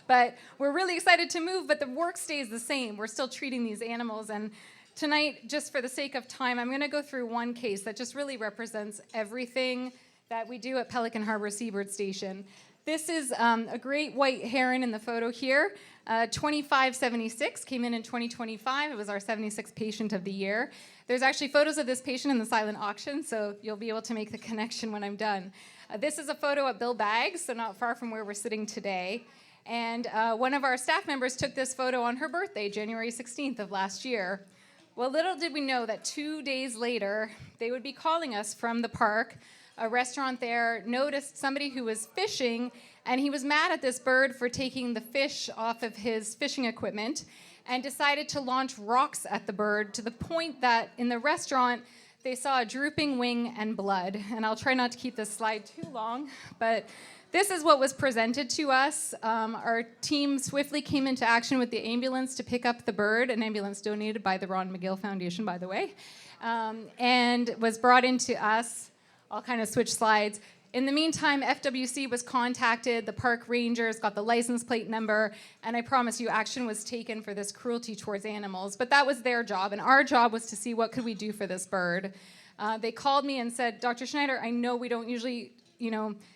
But we're really excited to move, but the work stays the same. We're still treating these animals. And tonight, just for the sake of time, I'm going to go through one case that just really represents everything that we do at Pelican Harbor Seabird Station. This is a great white heron in the photo here. 2576 came in 2025. It was our 76th patient of the year. There's actually photos of this patient in the silent auction, so you'll be able to make the connection when I'm done. This is a photo at Bill Baggs, so not far from where we're sitting today. And one of our staff members took this photo on her birthday, January 16th of last year. Well, little did we know that 2 days later, they would be calling us from the park. A restaurant there noticed somebody who was fishing, and he was mad at this bird for taking the fish off of his fishing equipment and decided to launch rocks at the bird to the point that in the restaurant they saw a drooping wing and blood. And I'll try not to keep this slide too long, but this is what was presented to us. Our team swiftly came into action with the ambulance to pick up the bird, an ambulance donated by the Ron McGill Foundation, by the way, and was brought into us. I'll kind of switch slides. In the meantime, FWC was contacted, the park rangers got the license plate number, and I promise you action was taken for this cruelty towards animals. But that was their job, and our job was to see what could we do for this bird. They called me and said, Dr. Schneider, I know we don't usually,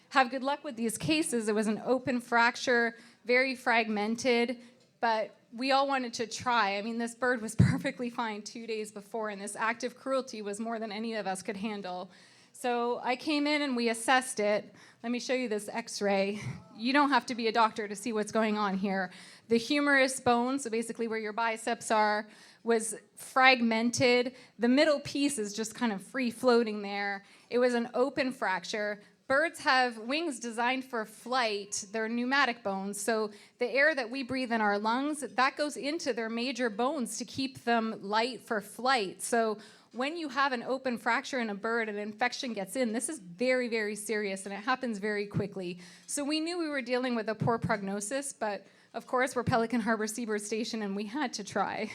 have good luck with these cases. It was an open fracture, very fragmented, but we all wanted to try. I mean, this bird was perfectly fine 2 days before, and this act of cruelty was more than any of us could handle. So I came in and we assessed it. Let me show you this x-ray. You don't have to be a doctor to see what's going on here. The humerus bone, so basically where your biceps are, was fragmented. The middle piece is just kind of free floating there. It was an open fracture. Birds have wings designed for flight. They're pneumatic bones. So the air that we breathe in our lungs, that goes into their major bones to keep them light for flight. So when you have an open fracture in a bird and an infection gets in, this is very, very serious, and it happens very quickly. So we knew we were dealing with a poor prognosis, but of course, we're Pelican Harbor Seabird Station, and we had to try.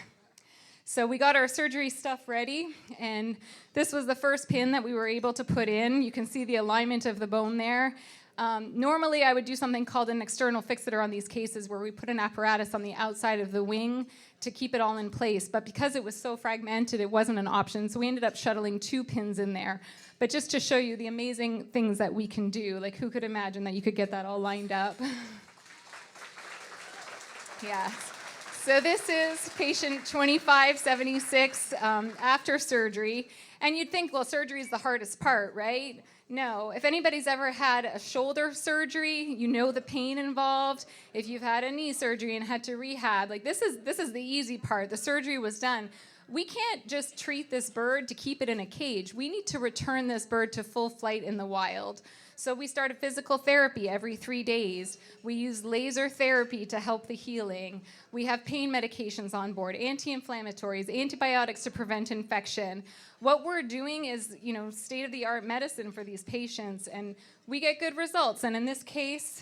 So we got our surgery stuff ready, and this was the first pin that we were able to put in. You can see the alignment of the bone there. Normally, I would do something called an external fixator on these cases, where we put an apparatus on the outside of the wing to keep it all in place. But because it was so fragmented, it wasn't an option. So we ended up shuttling 2 pins in there. But just to show you the amazing things that we can do, like who could imagine that you could get that all lined up? Yeah. So this is patient 2576 after surgery. And you'd think, well, surgery is the hardest part, right? No. If anybody's ever had a shoulder surgery, you know the pain involved. If you've had a knee surgery and had to rehab, like this is the easy part. The surgery was done. We can't just treat this bird to keep it in a cage. We need to return this bird to full flight in the wild. So we started physical therapy every 3 days. We use laser therapy to help the healing. We have pain medications on board, anti-inflammatories, antibiotics to prevent infection. What we're doing is, state-of-the-art medicine for these patients, and we get good results. And in this case,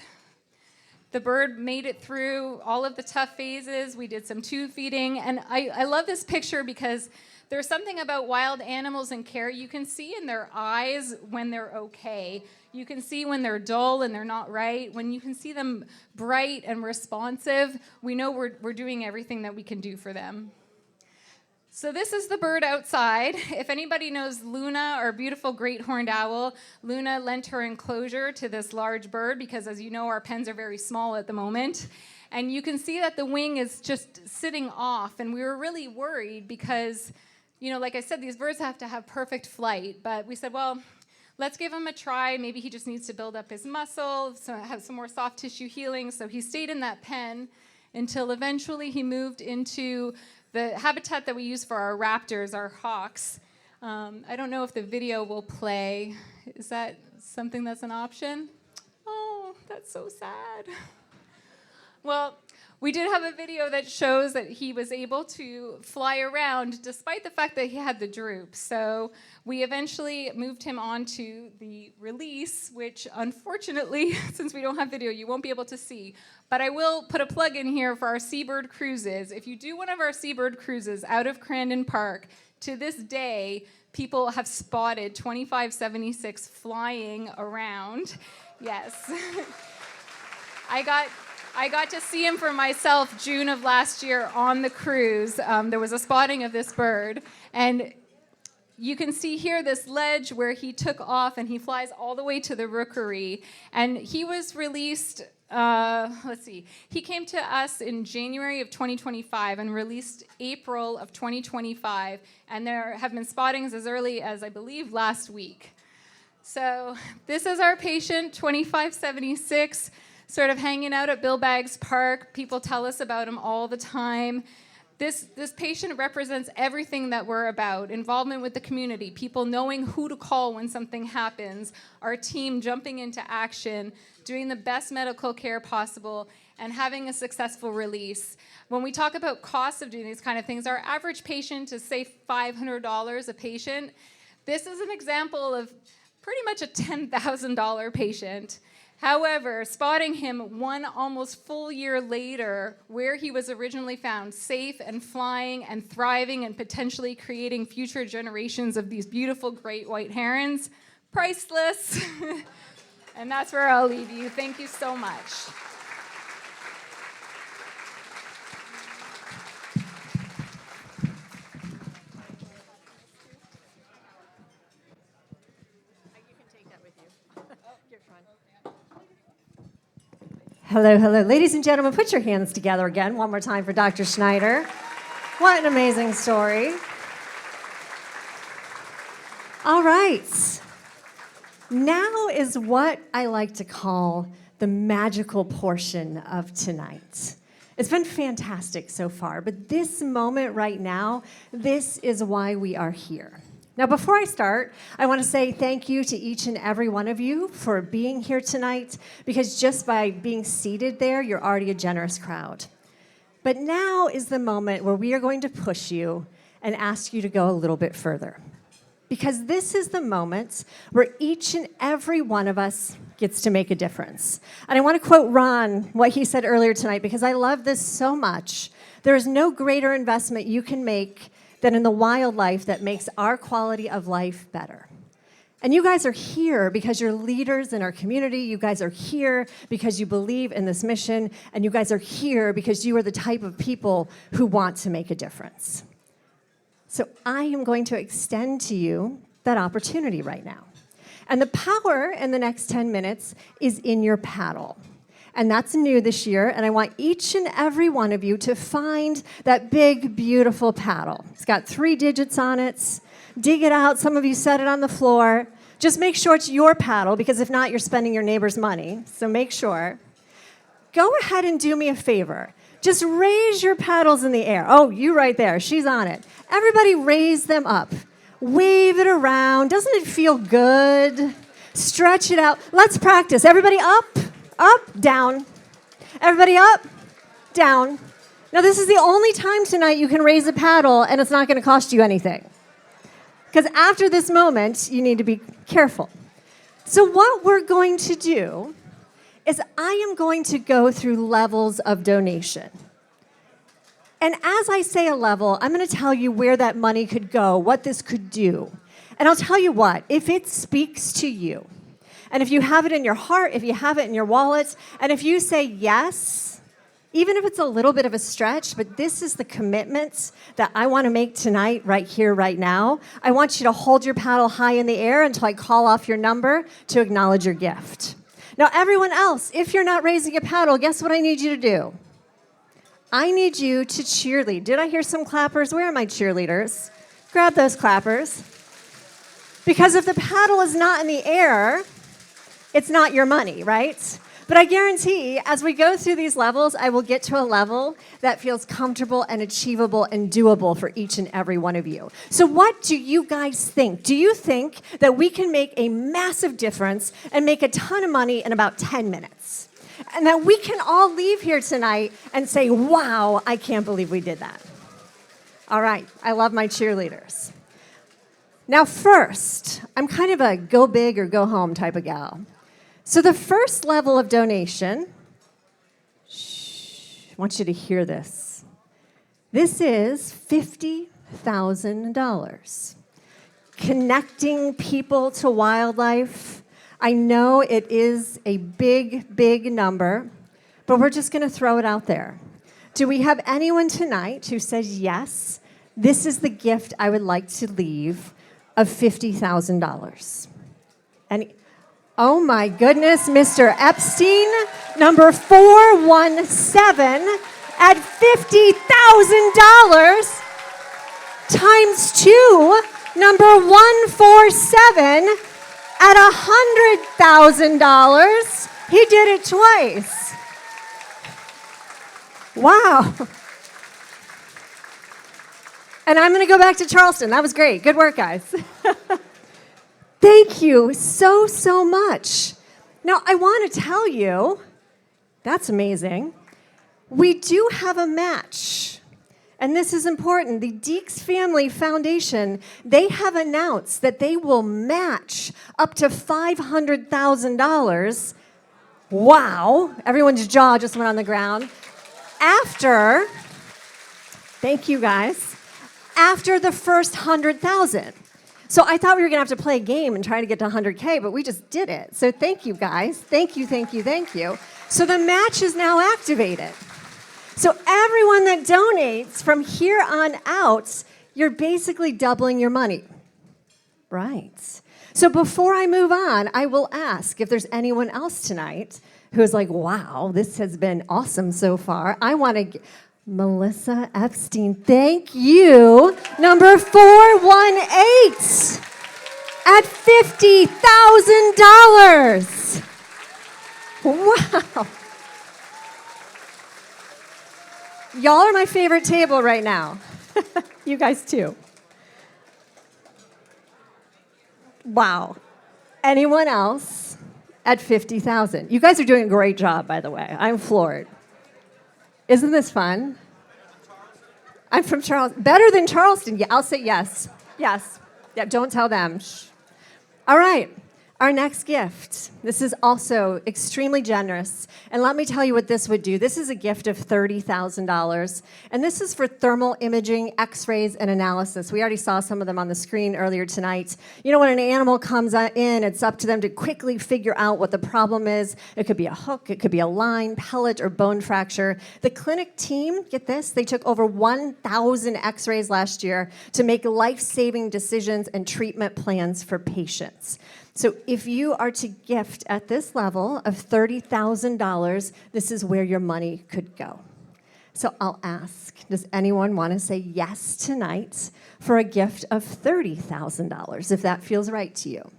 the bird made it through all of the tough phases. We did some tube feeding, and I love this picture because there's something about wild animals in care. You can see in their eyes when they're okay. You can see when they're dull and they're not right. When you can see them bright and responsive, we know we're doing everything that we can do for them. So this is the bird outside. If anybody knows Luna, our beautiful great horned owl, Luna lent her enclosure to this large bird because, as you know, our pens are very small at the moment. And you can see that the wing is just sitting off, and we were really worried because, like I said, these birds have to have perfect flight. But we said, well, let's give him a try. Maybe he just needs to build up his muscle, so have some more soft tissue healing. So he stayed in that pen until eventually he moved into the habitat that we use for our raptors, our hawks. I don't know if the video will play. Is that something that's an option? Oh, that's so sad. Well, we did have a video that shows that he was able to fly around despite the fact that he had the droop. So we eventually moved him on to the release, which unfortunately, since we don't have video, you won't be able to see. But I will put a plug in here for our Seabird cruises. If you do one of our Seabird cruises out of Crandon Park, to this day, people have spotted 2576 flying around. Yes. I got to see him for myself June of last year on the cruise. There was a spotting of this bird. And you can see here this ledge where he took off and he flies all the way to the rookery. And he was released, he came to us in January of 2025 and released April of 2025. And there have been spottings as early as, I believe, last week. So this is our patient, 2576. Sort of hanging out at Bill Baggs Park. People tell us about him all the time. This patient represents everything that we're about. Involvement with the community, people knowing who to call when something happens, our team jumping into action, doing the best medical care possible, and having a successful release. When we talk about costs of doing these kind of things, our average patient is, say, $500 a patient. This is an example of pretty much a $10,000 patient. However, spotting him one almost full year later, where he was originally found, safe and flying and thriving and potentially creating future generations of these beautiful great white herons, priceless. And that's where I'll leave you. Thank you so much. Hello, hello. Ladies and gentlemen, put your hands together again one more time for Dr. Schneider. What an amazing story. All right. Now is what I like to call the magical portion of tonight. It's been fantastic so far, but this moment right now, this is why we are here. Now, before I start, I want to say thank you to each and every one of you for being here tonight, because just by being seated there, you're already a generous crowd. But now is the moment where we are going to push you and ask you to go a little bit further. Because this is the moment where each and every one of us gets to make a difference. And I want to quote Ron, what he said earlier tonight, because I love this so much. There is no greater investment you can make than in the wildlife that makes our quality of life better. And you guys are here because you're leaders in our community. You guys are here because you believe in this mission. And you guys are here because you are the type of people who want to make a difference. So I am going to extend to you that opportunity right now. And the power in the next 10 minutes is in your paddle. And that's new this year, and I want each and every one of you to find that big, beautiful paddle. It's got 3 digits on it. Dig it out. Some of you set it on the floor. Just make sure it's your paddle, because if not, you're spending your neighbor's money. So make sure. Go ahead and do me a favor. Just raise your paddles in the air. Oh, you right there. She's on it. Everybody raise them up. Wave it around. Doesn't it feel good? Stretch it out. Let's practice. Everybody up, up, down. Everybody up, down. Now, this is the only time tonight you can raise a paddle, and it's not going to cost you anything. Because after this moment, you need to be careful. So what we're going to do is I am going to go through levels of donation. And as I say a level, I'm going to tell you where that money could go, what this could do. And I'll tell you what, if it speaks to you, and if you have it in your heart, if you have it in your wallet, and if you say yes, even if it's a little bit of a stretch, but this is the commitment that I want to make tonight, right here, right now. I want you to hold your paddle high in the air until I call off your number to acknowledge your gift. Now, everyone else, if you're not raising a paddle, guess what I need you to do? I need you to cheerlead. Did I hear some clappers? Where are my cheerleaders? Grab those clappers. Because if the paddle is not in the air, it's not your money, right? But I guarantee, as we go through these levels, I will get to a level that feels comfortable and achievable and doable for each and every one of you. So what do you guys think? Do you think that we can make a massive difference and make a ton of money in about 10 minutes? And that we can all leave here tonight and say, wow, I can't believe we did that. All right, I love my cheerleaders. Now first, I'm kind of a go big or go home type of gal. So the first level of donation, I want you to hear this. This is $50,000. Connecting people to wildlife. I know it is a big, big number, but we're just going to throw it out there. Do we have anyone tonight who says, yes, this is the gift I would like to leave of $50,000? And oh my goodness, Mr. Epstein, number 417 at $50,000 times 2, number 147 at $100,000. He did it twice. Wow. And I'm going to go back to Charleston. That was great. Good work, guys. Thank you so, so much. Now, I want to tell you, that's amazing. We do have a match. And this is important. The Deeks Family Foundation, they have announced that they will match up to $500,000. Wow. Everyone's jaw just went on the ground. Thank you guys, after the first 100,000. So I thought we were going to have to play a game and try to get to 100K, but we just did it. So thank you, guys. Thank you, thank you, thank you. So the match is now activated. So everyone that donates from here on out, you're basically doubling your money. Right. So before I move on, I will ask if there's anyone else tonight who's like, wow, this has been awesome so far. I want to... Melissa Epstein, thank you. Number 418 at $50,000. Wow. Y'all are my favorite table right now. You guys too. Wow. Anyone else at 50,000? You guys are doing a great job, by the way. I'm floored. Isn't this fun? I'm from Charleston. Better than Charleston. Yeah, I'll say yes. Yes. Yeah, don't tell them. Shh. All right. Our next gift. This is also extremely generous. And let me tell you what this would do. This is a gift of $30,000. And this is for thermal imaging, x-rays, and analysis. We already saw some of them on the screen earlier tonight. You know, when an animal comes in, it's up to them to quickly figure out what the problem is. It could be a hook, it could be a line, pellet, or bone fracture. The clinic team, get this, they took over 1,000 x-rays last year to make life-saving decisions and treatment plans for patients. So if you are to gift at this level of $30,000, this is where your money could go. So I'll ask, does anyone want to say yes tonight for a gift of $30,000, if that feels right to you?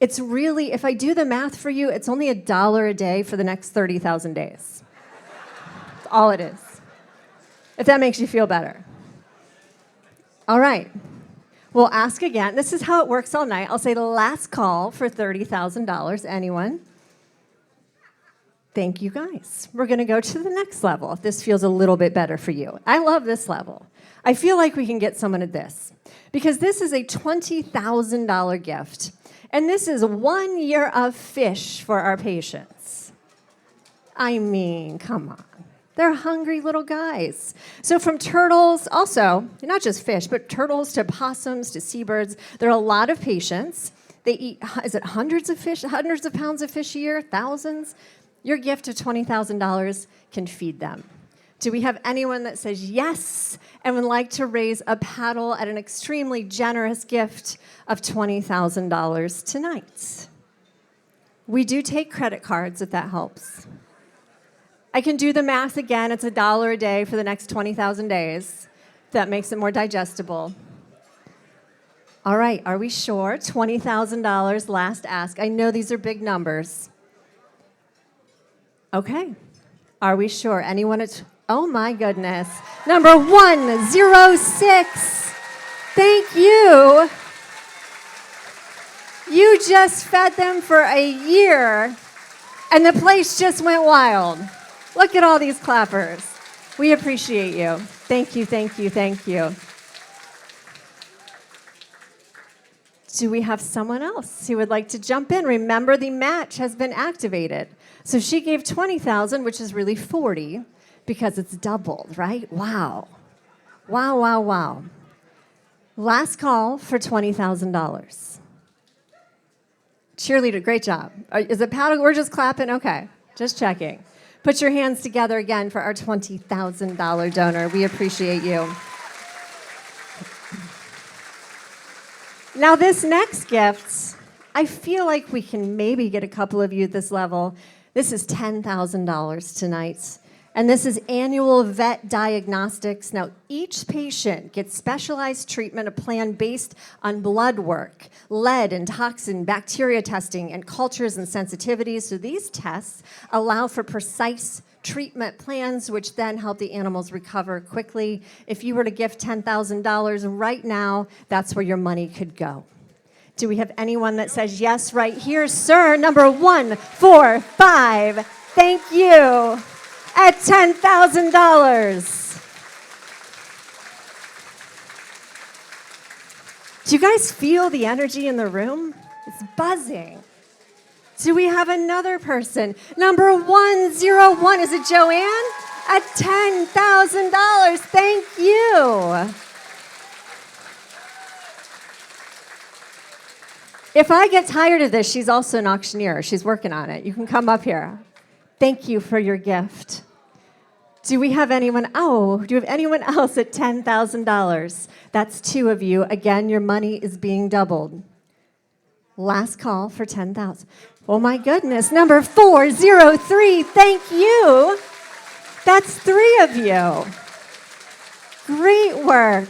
It's really, if I do the math for you, it's only $1 a day for the next 30,000 days. That's all it is. If that makes you feel better. All right. We'll ask again. This is how it works all night. I'll say the last call for $30,000. Anyone? Thank you, guys. We're going to go to the next level if this feels a little bit better for you. I love this level. I feel like we can get someone at this because this is a $20,000 gift, and this is 1 year of fish for our patients. I mean, come on. They're hungry little guys. So from turtles, also, not just fish, but turtles to possums to seabirds, there are a lot of patients. They eat, is it hundreds of pounds of fish a year, thousands? Your gift of $20,000 can feed them. Do we have anyone that says yes and would like to raise a paddle at an extremely generous gift of $20,000 tonight? We do take credit cards if that helps. I can do the math again. It's $1 a day for the next 20,000 days. That makes it more digestible. All right, are we sure? $20,000, last ask. I know these are big numbers. Okay, are we sure? Anyone at, oh my goodness. Number 106. Thank you. You just fed them for a year, and the place just went wild. Look at all these clappers. We appreciate you. Thank you, thank you, thank you. Do we have someone else who would like to jump in? Remember, the match has been activated. So she gave $20,000, which is really $40,000 because it's doubled, right? Wow. Wow, wow, wow. Last call for $20,000. Cheerleader, great job. Is it paddle? We're just clapping? Okay, just checking. Put your hands together again for our $20,000 donor. We appreciate you. Now, this next gift, I feel like we can maybe get a couple of you at this level. This is $10,000 tonight. And this is annual vet diagnostics. Now, each patient gets specialized treatment, a plan based on blood work, lead and toxin, bacteria testing, and cultures and sensitivities. So these tests allow for precise treatment plans, which then help the animals recover quickly. If you were to gift $10,000 right now, that's where your money could go. Do we have anyone that says yes right here? Sir, number 145. Thank you. At $10,000. Do you guys feel the energy in the room? It's buzzing. Do we have another person? Number 101, is it Joanne? At $10,000, thank you. If I get tired of this, she's also an auctioneer. She's working on it. You can come up here. Thank you for your gift. Do we have anyone? Oh, do you have anyone else at $10,000? That's 2 of you. Again, your money is being doubled. Last call for $10,000. Oh my goodness, number 403. Thank you. That's 3 of you. Great work.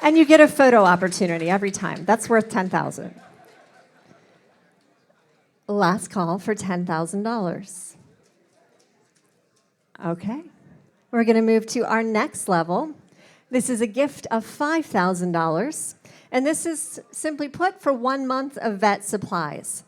And you get a photo opportunity every time. That's worth $10,000. Last call for $10,000. Okay. We're going to move to our next level. This is a gift of $5,000. And this is, simply put, for 1 month of vet supplies.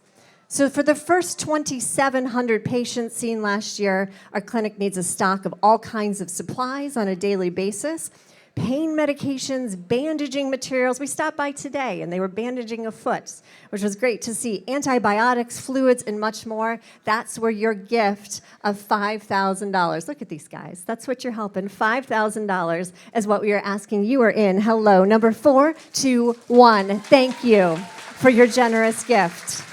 So for the first 2,700 patients seen last year, our clinic needs a stock of all kinds of supplies on a daily basis. pain medications, bandaging materials. We stopped by today and they were bandaging a foot, which was great to see. Antibiotics, fluids, and much more. That's where your gift of $5,000. Look at these guys. That's what you're helping. $5,000 is what we are asking. You are in. Hello. Number 421. Thank you for your generous gift.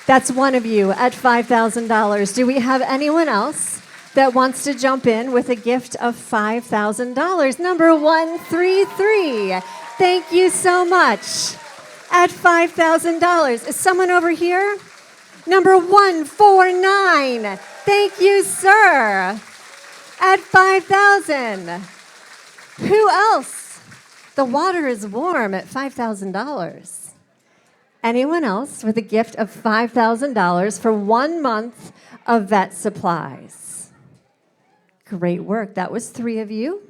That's one of you at $5,000. Do we have anyone else that wants to jump in with a gift of $5,000? Number 133. Thank you so much. At $5,000. Is someone over here? Number 149. Thank you, sir. At $5,000. Who else? The water is warm at $5,000. Anyone else with a gift of $5,000 for 1 month of vet supplies? Great work. That was 3 of you.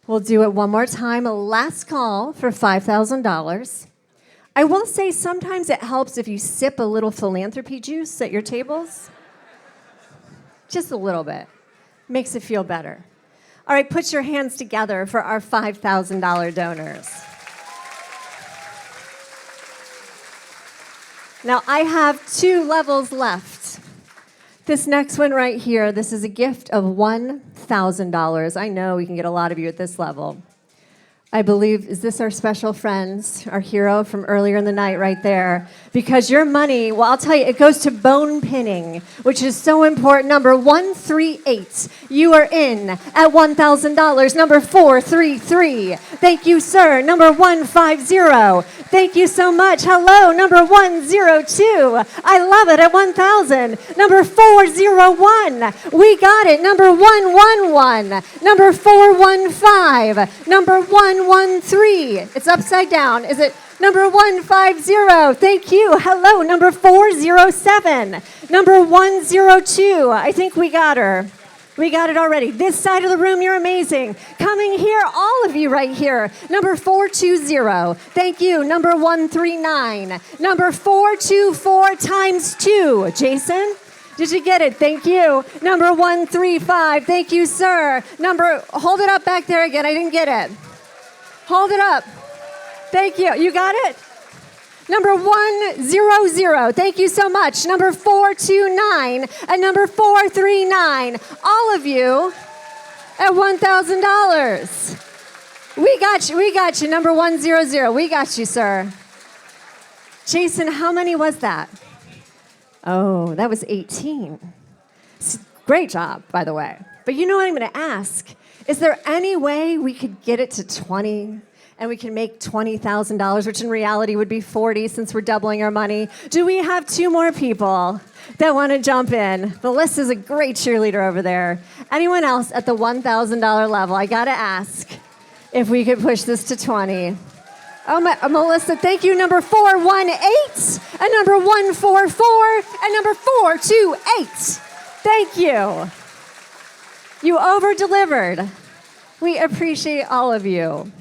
We'll do it one more time. A last call for $5,000. I will say sometimes it helps if you sip a little philanthropy juice at your tables. Just a little bit. Makes it feel better. All right, put your hands together for our $5,000 donors. Now, I have 2 levels left. This next one right here, this is a gift of $1,000. I know we can get a lot of you at this level. I believe, is this our special friends, our hero from earlier in the night right there? Because your money, well, I'll tell you, it goes to bone pinning, which is so important. Number 138, you are in at $1,000. Number 433, thank you, sir. Number 150, thank you so much. Hello, number 102, I love it, at 1,000. Number 401, we got it. Number 111, number 415, number 113, it's upside down. Is it number 150? Thank you. Hello, number 407, number 102. I think we got her. We got it already. This side of the room, you're amazing. Coming here, all of you right here. Number 420. Thank you. Number 139. Number 424 times 2. Jason? Did you get it? Thank you. Number 135. Thank you, sir. Hold it up back there again. I didn't get it. Hold it up. Thank you. You got it? Number 100. Thank you so much. Number 429 and number 439. All of you at $1,000. We got you. We got you. Number 100. We got you, sir. Jason, how many was that? Oh, that was 18. Great job, by the way. But you know what I'm going to ask? Is there any way we could get it to 20 and we can make $20,000, which in reality would be 40 since we're doubling our money? Do we have 2 more people that want to jump in? The list is a great cheerleader over there. Anyone else at the $1,000 level? I got to ask if we could push this to 20. Oh, Melissa, thank you. Number 418 and number 144 and number 428. Thank you. You over-delivered. We appreciate all of you.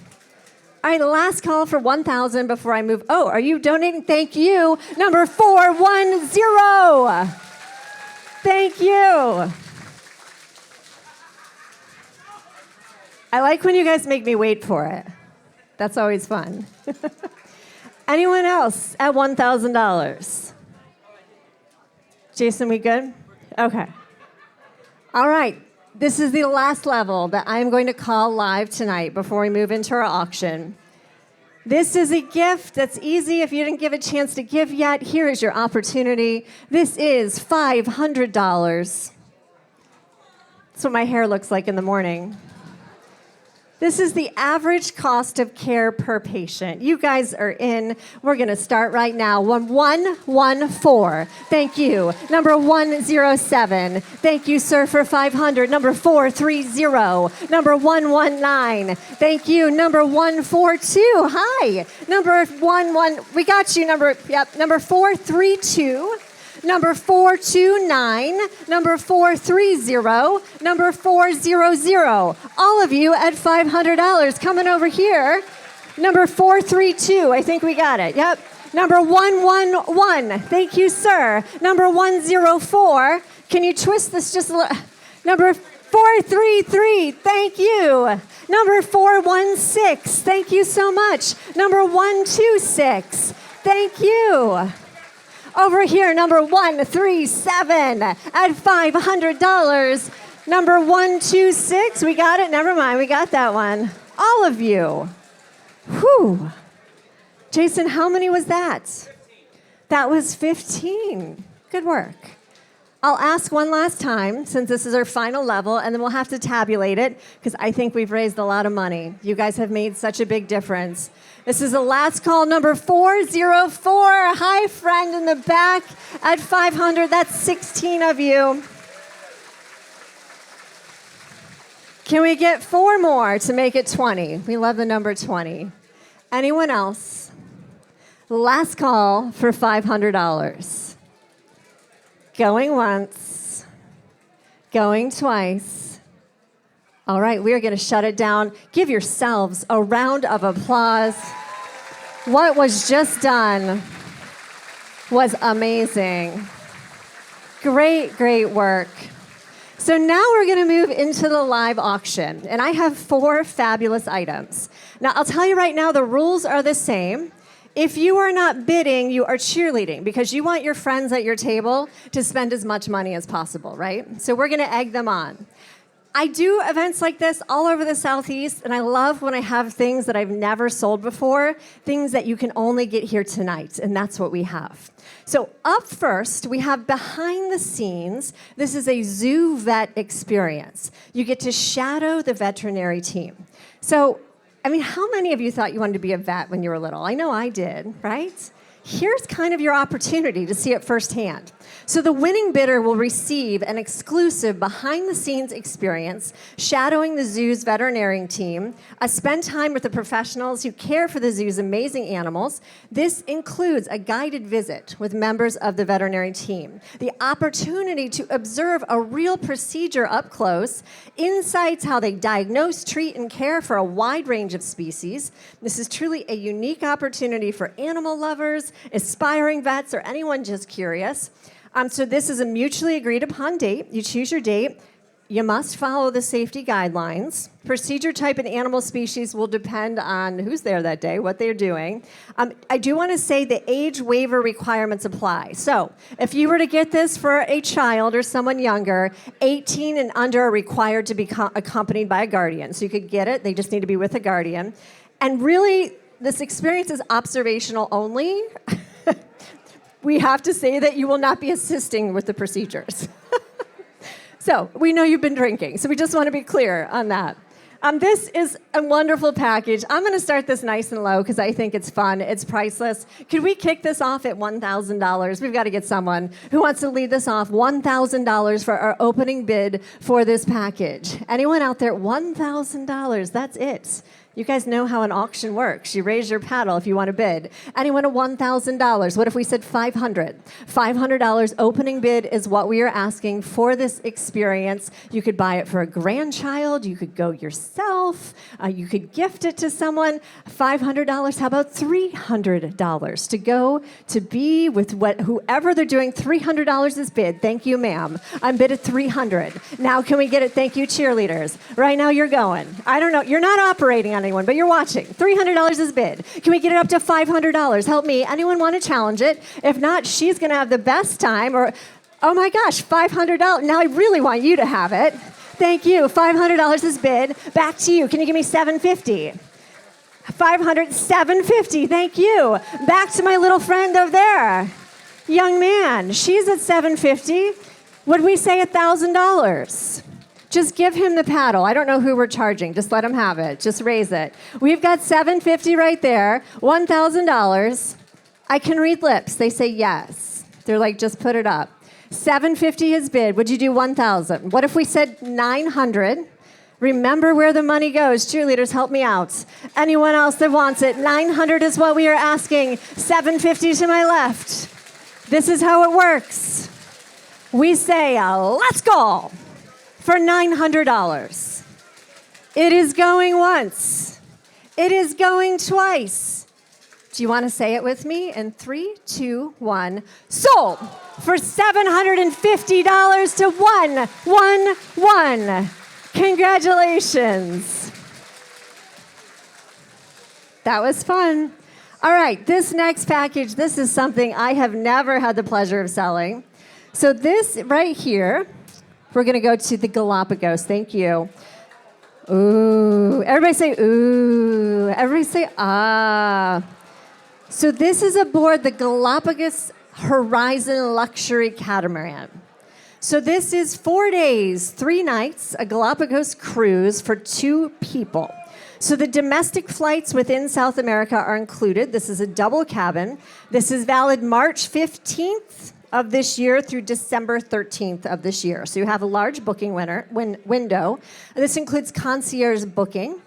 All right, last call for 1,000 before I move. Oh, are you donating? Thank you. Number 410. Thank you. I like when you guys make me wait for it. That's always fun. Anyone else at $1,000? Jason, we good? Okay. All right. This is the last level that I'm going to call live tonight before we move into our auction. This is a gift that's easy. If you didn't give a chance to give yet, here is your opportunity. This is $500. That's what my hair looks like in the morning. This is the average cost of care per patient. You guys are in. We're going to start right now. 114. Thank you. Number 107. Thank you, sir, for 500. Number 430. Number 119. Thank you. Number 142. Hi. Number 11. We got you. Number 432. Number 429, number 430, number 400. All of you at $500 coming over here. Number 432, I think we got it. Yep. Number 111, thank you, sir. Number 104, can you twist this just a little? 433, thank you. Number 416, thank you so much. Number 126, thank you. Over here, number 137 at $500. Number 126, we got it, never mind, we got that one. All of you. Whew. Jason, how many was that? 15. That was 15. Good work. I'll ask one last time, since this is our final level, and then we'll have to tabulate it, because I think we've raised a lot of money. You guys have made such a big difference. This is the last call, number 404. Hi, friend in the back at 500. That's 16 of you. Can we get 4 more to make it 20? We love the number 20. Anyone else? Last call for $500. Going once, going twice. All right, we are going to shut it down. Give yourselves a round of applause. What was just done was amazing. Great, great work. So now we're going to move into the live auction, and I have 4 fabulous items. Now, I'll tell you right now, the rules are the same. If you are not bidding, you are cheerleading because you want your friends at your table to spend as much money as possible, right? So we're going to egg them on. I do events like this all over the Southeast, and I love when I have things that I've never sold before, things that you can only get here tonight, and that's what we have. So up first, we have behind the scenes. This is a zoo vet experience. You get to shadow the veterinary team. So I mean, how many of you thought you wanted to be a vet when you were little? I know I did, right? Here's kind of your opportunity to see it firsthand. So the winning bidder will receive an exclusive behind-the-scenes experience shadowing the zoo's veterinarian team, spend time with the professionals who care for the zoo's amazing animals. This includes a guided visit with members of the veterinary team, the opportunity to observe a real procedure up close, insights how they diagnose, treat, and care for a wide range of species. This is truly a unique opportunity for animal lovers, aspiring vets, or anyone just curious. So this is a mutually agreed upon date. You choose your date. You must follow the safety guidelines. Procedure type and animal species will depend on who's there that day, what they're doing. I do want to say the age waiver requirements apply. So if you were to get this for a child or someone younger, 18 and under are required to be accompanied by a guardian. So you could get it. They just need to be with a guardian. And really, this experience is observational only. We have to say that you will not be assisting with the procedures. So we know you've been drinking, so we just want to be clear on that. This is a wonderful package. I'm going to start this nice and low because I think it's fun. It's priceless. Could we kick this off at $1,000? We've got to get someone who wants to lead this off. $1,000 for our opening bid for this package. Anyone out there? $1,000. That's it. You guys know how an auction works. You raise your paddle if you want to bid. Anyone at $1,000? What if we said $500? $500 opening bid is what we are asking for this experience. You could buy it for a grandchild. You could go yourself. You could gift it to someone. $500. How about $300 to go to be with whoever they're doing? $300 is bid. Thank you, ma'am. I'm bid at $300. Now can we get it? Thank you, cheerleaders. Right now you're going. I don't know. You're not operating on anyone, but you're watching. $300 is bid. Can we get it up to $500? Help me. Anyone want to challenge it? If not, she's going to have the best time. Or, oh my gosh, $500. Now I really want you to have it. Thank you. $500 is bid. Back to you. Can you give me $750? $750. Thank you. Back to my little friend over there. Young man, she's at $750. Would we say $1,000? Just give him the paddle. I don't know who we're charging. Just let him have it. Just raise it. We've got $750 right there. $1,000. I can read lips. They say yes. They're like, just put it up. $750 is bid. Would you do $1,000? What if we said $900? Remember where the money goes. Cheerleaders, help me out. Anyone else that wants it? $900 is what we are asking. $750 to my left. This is how it works. We say, let's go. For $900. It is going once. It is going twice. Do you want to say it with me? In 3, 2, 1. Sold for $750 to 111. Congratulations. That was fun. All right, this next package, this is something I have never had the pleasure of selling. So this right here, we're going to go to the Galapagos. Thank you. Ooh, everybody say ooh. Everybody say ah. So this is aboard the Galapagos Horizon Luxury Catamaran. So this is 4 days, 3 nights, a Galapagos cruise for 2 people. So the domestic flights within South America are included. This is a double cabin. This is valid March 15th of this year through December 13th of this year. So you have a large booking window. This includes concierge booking,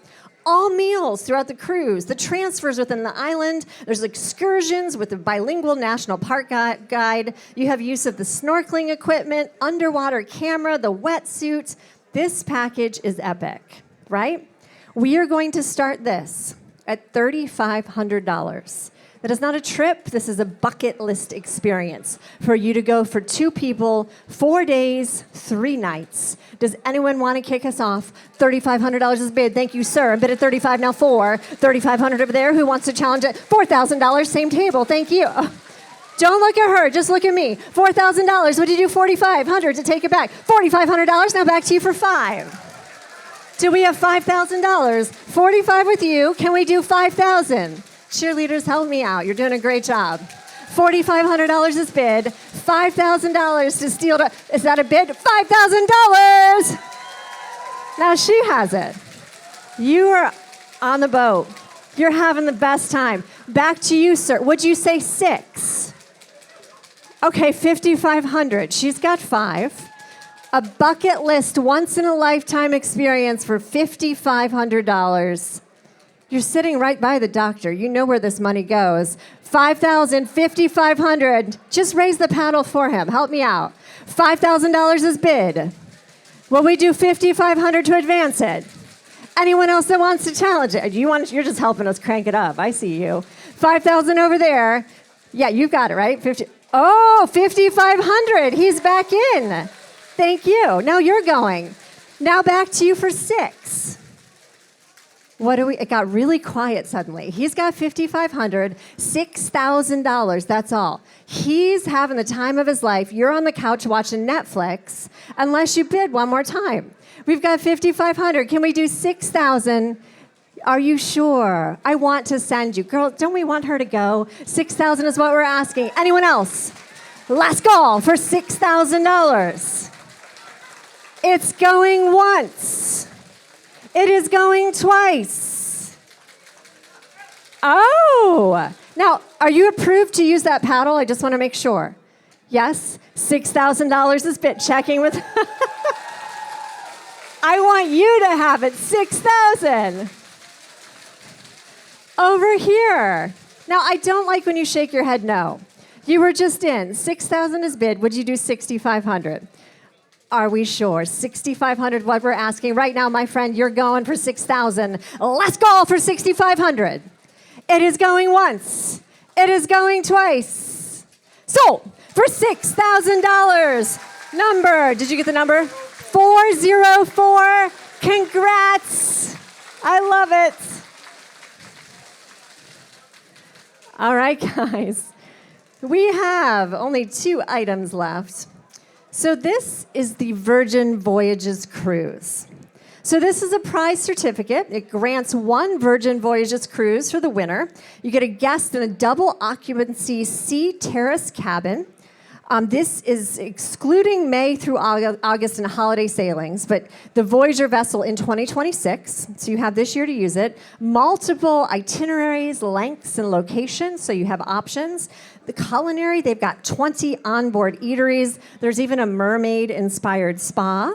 all meals throughout the cruise, the transfers within the island. There's excursions with a bilingual national park guide. You have use of the snorkeling equipment, underwater camera, the wetsuit. This package is epic, right? We are going to start this at $3,500. That is not a trip. This is a bucket list experience for you to go for 2 people, 4 days, 3 nights. Does anyone want to kick us off? $3,500 is bid. Thank you, sir. I bid at $3,500 now. 4. $3,500 over there. Who wants to challenge it? $4,000. Same table. Thank you. Don't look at her. Just look at me. $4,000. What did you do? $4,500 to take it back. $4,500. Now back to you for 5. Do we have $5,000? 45 with you. Can we do 5,000? Cheerleaders, help me out. You're doing a great job. $4,500 is bid. $5,000 to steal. Is that a bid? $5,000. Now she has it. You are on the boat. You're having the best time. Back to you, sir. Would you say 6? Okay, $5,500. She's got 5. A bucket list, once-in-a-lifetime experience for $5,500. You're sitting right by the doctor. You know where this money goes. $5,000, $5,500. Just raise the paddle for him. Help me out. $5,000 is bid. Will we do $5,500 to advance it? Anyone else that wants to challenge it? You're just helping us crank it up. I see you. $5,000 over there. Yeah, you got it, right? $5,500. He's back in. Thank you. Now you're going. Now back to you for 6. It got really quiet suddenly. He's got $5,500, $6,000, that's all. He's having the time of his life. You're on the couch watching Netflix, unless you bid one more time. We've got $5,500. Can we do 6,000? Are you sure? I want to send you. Girl, don't we want her to go? 6,000 is what we're asking. Anyone else? Last call for $6,000. It's going once. It is going twice. Oh. Now, are you approved to use that paddle? I just want to make sure. Yes? $6,000 is bid. Checking with... I want you to have it. 6,000. Over here. Now, I don't like when you shake your head no. You were just in. 6,000 is bid. Would you do 6,500? Are we sure? 6,500 what we're asking. Right now, my friend, you're going for 6,000. Last call for 6,500. It is going once. It is going twice. Sold for $6,000. Number, did you get the number? 404. Congrats. I love it. All right, guys. We have only 2 items left. So this is the Virgin Voyages cruise. So this is a prize certificate. It grants 1 Virgin Voyages cruise for the winner. You get a guest in a double occupancy sea terrace cabin. This is excluding May through August and holiday sailings, but the Voyager vessel in 2026, so you have this year to use it. Multiple itineraries, lengths, and locations, so you have options. The culinary, they've got 20 onboard eateries. There's even a mermaid-inspired spa.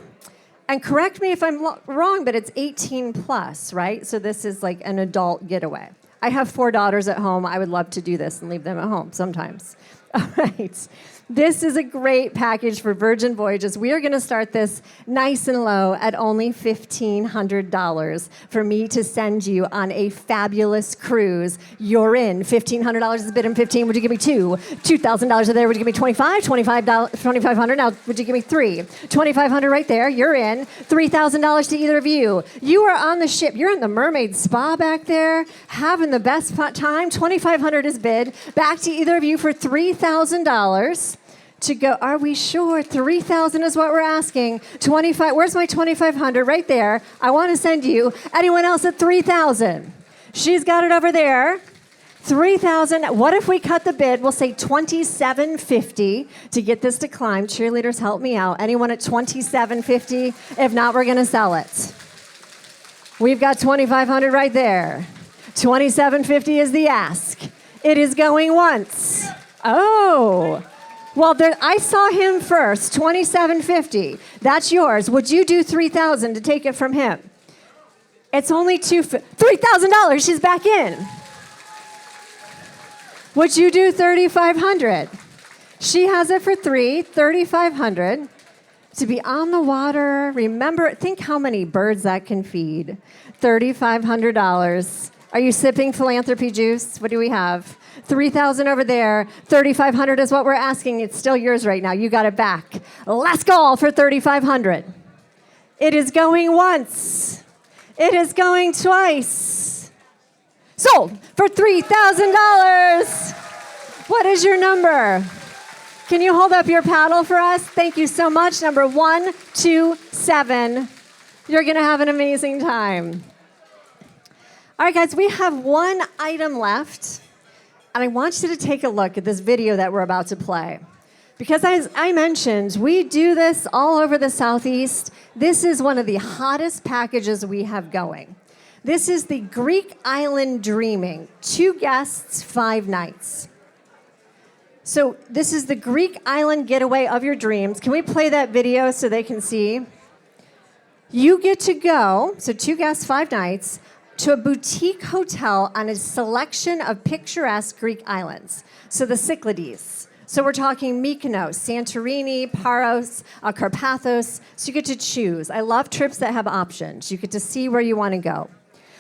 And correct me if I'm wrong, but it's 18 plus, right? So this is like an adult getaway. I have 4 daughters at home. I would love to do this and leave them at home sometimes. All right. This is a great package for Virgin Voyages. We are going to start this nice and low at only $1,500 for me to send you on a fabulous cruise. You're in. $1,500 is a bid in 15. Would you give me two? $2,000 there. Would you give me 25? $2,500. Now, would you give me three? $2,500 right there. You're in. $3,000 to either of you. You are on the ship. You're in the Mermaid Spa back there, having the best time. $2,500 is bid. Back to either of you for $3,000. To go, are we sure? 3,000 is what we're asking. 25, where's my 2,500? Right there. I want to send you. Anyone else at 3,000? She's got it over there. 3,000. What if we cut the bid? We'll say 2,750 to get this to climb. Cheerleaders, help me out. Anyone at 2,750? If not, we're going to sell it. We've got 2,500 right there. 2,750 is the ask. It is going once. Oh. Well, I saw him first, $2,750. That's yours. Would you do $3,000 to take it from him? It's only $3,000. She's back in. Would you do $3,500? She has it for $3,500 to be on the water. Remember, think how many birds that can feed. $3,500. Are you sipping philanthropy juice? What do we have? 3,000 over there. 3,500 is what we're asking. It's still yours right now. You got it back. Last call for 3,500. It is going once. It is going twice. Sold for $3,000. What is your number? Can you hold up your paddle for us? Thank you so much. Number 127. You're going to have an amazing time. All right, guys, we have one item left. And I want you to take a look at this video that we're about to play. Because as I mentioned, we do this all over the Southeast. This is one of the hottest packages we have going. This is the Greek Island Dreaming. 2 guests, 5 nights. So this is the Greek Island getaway of your dreams. Can we play that video so they can see? You get to go, so 2 guests, 5 nights, to a boutique hotel on a selection of picturesque Greek islands. So the Cyclades. So we're talking Mykonos, Santorini, Paros, Karpathos. So you get to choose. I love trips that have options. You get to see where you want to go.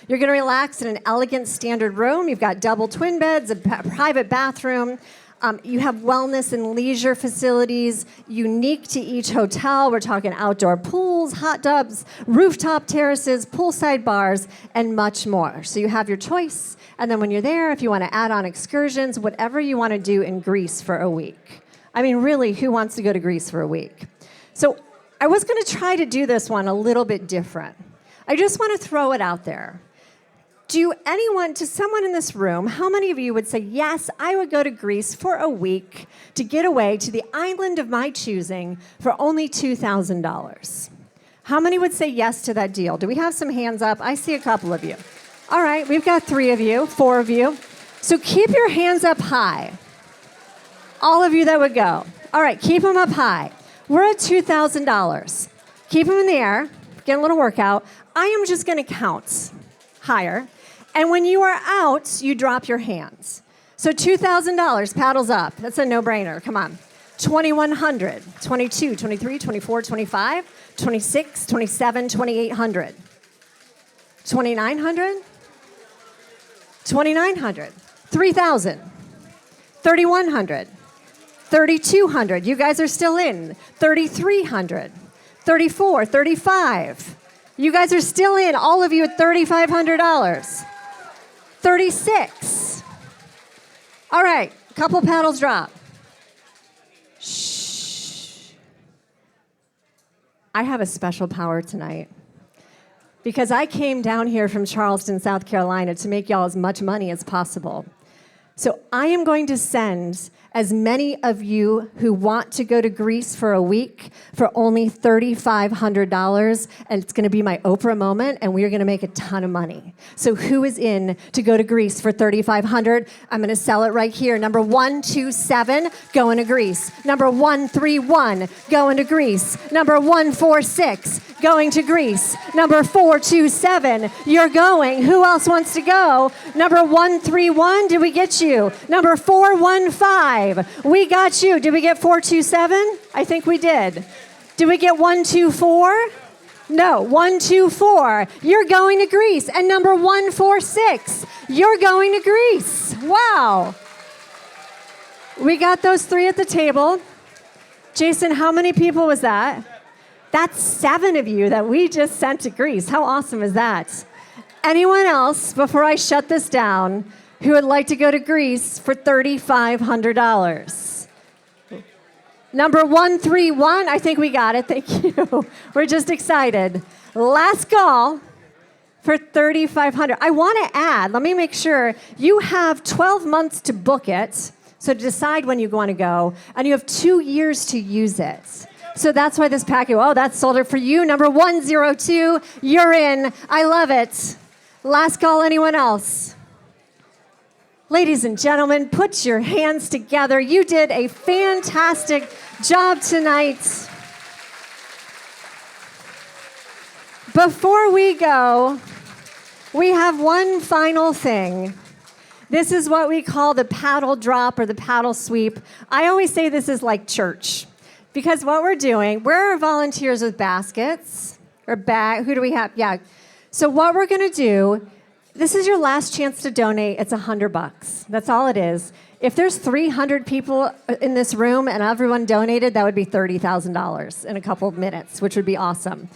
You're going to relax in an elegant standard room. You've got double twin beds, a private bathroom. You have wellness and leisure facilities unique to each hotel. We're talking outdoor pools, hot tubs, rooftop terraces, poolside bars, and much more. So you have your choice. And then when you're there, if you want to add on excursions, whatever you want to do in Greece for a week. I mean, really, who wants to go to Greece for a week? So I was going to try to do this one a little bit different. I just want to throw it out there. To someone in this room, how many of you would say, yes, I would go to Greece for a week to get away to the island of my choosing for only $2,000? How many would say yes to that deal? Do we have some hands up? I see a couple of you. All right, we've got 3 of you, 4 of you. So keep your hands up high. All of you that would go. All right, keep them up high. We're at $2,000. Keep them in the air. Get a little workout. I am just going to count higher. And when you are out, you drop your hands. So $2,000, paddles up. That's a no-brainer. Come on. 2,100, 22, 23, 24, 25, 26, 27, 2,800. 2,900, 2,900, 3,000, 3,100, 3,200. You guys are still in. 3,300, 34, 35. You guys are still in. All of you at $3,500. 36. All right, couple paddles drop. Shh. I have a special power tonight because I came down here from Charleston, South Carolina to make y'all as much money as possible. So I am going to send as many of you who want to go to Greece for a week for only $3,500, and it's going to be my Oprah moment, and we're going to make a ton of money. So who is in to go to Greece for $3,500? I'm going to sell it right here. Number 127, going to Greece. Number 131, going to Greece. Number 146, going to Greece. Number 427, you're going. Who else wants to go? Number 131, did we get you? Number 415. 5. We got you. Did we get 427? I think we did. Did we get 124? No, 124. You're going to Greece. And number 146, you're going to Greece. Wow. We got those 3 at the table. Jason, how many people was that? That's 7 of you that we just sent to Greece. How awesome is that? Anyone else, before I shut this down, who would like to go to Greece for $3,500? Number 131, I think we got it. Thank you. We're just excited. Last call for $3,500. I want to add, let me make sure, you have 12 months to book it, so to decide when you want to go, and you have 2 years to use it. So that's why this package, oh, that's sold out for you. Number 102, you're in. I love it. Last call, anyone else? Ladies and gentlemen, put your hands together. You did a fantastic job tonight. Before we go, we have one final thing. This is what we call the paddle drop or the paddle sweep. I always say this is like church because what we're doing, we're volunteers with baskets or bag. Who do we have? Yeah. So what we're going to do, this is your last chance to donate. It's $100. That's all it is. If there's 300 people in this room and everyone donated, that would be $30,000 in a couple of minutes, which would be awesome.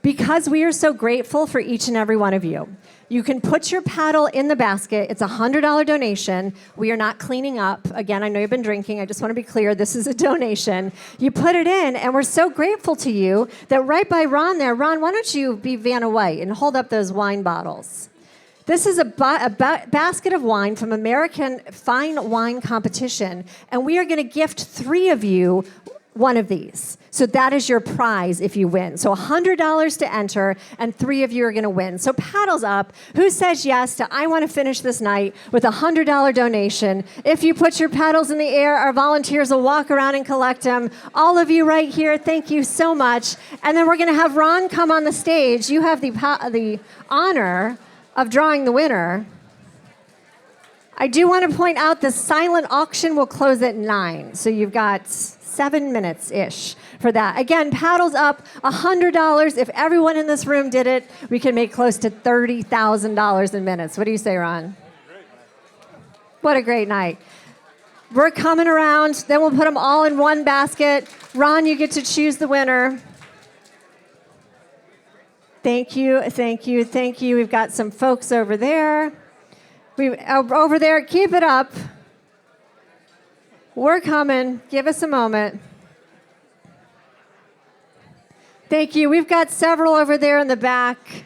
Because we are so grateful for each and every one of you, you can put your paddle in the basket. It's a $100 donation. We are not cleaning up. Again, I know you've been drinking. I just want to be clear. This is a donation. You put it in, and we're so grateful to you that right by Ron there, Ron, why don't you be Vanna White and hold up those wine bottles? This is a basket of wine from American Fine Wine Competition, and we are going to gift 3 of you one of these. So that is your prize if you win. So $100 to enter, and 3 of you are going to win. So paddles up. Who says yes to I want to finish this night with a $100 donation? If you put your paddles in the air, our volunteers will walk around and collect them. All of you right here, thank you so much. And then we're going to have Ron come on the stage. You have the honor of drawing the winner. I do want to point out the silent auction will close at 9. So you've got 7 minutes-ish for that. Again, paddles up, $100. If everyone in this room did it, we can make close to $30,000 in minutes. What do you say, Ron? What a great night. We're coming around, then we'll put them all in one basket. Ron, you get to choose the winner. Thank you, thank you, thank you. We've got some folks over there. Over there, keep it up. We're coming. Give us a moment. Thank you. We've got several over there in the back.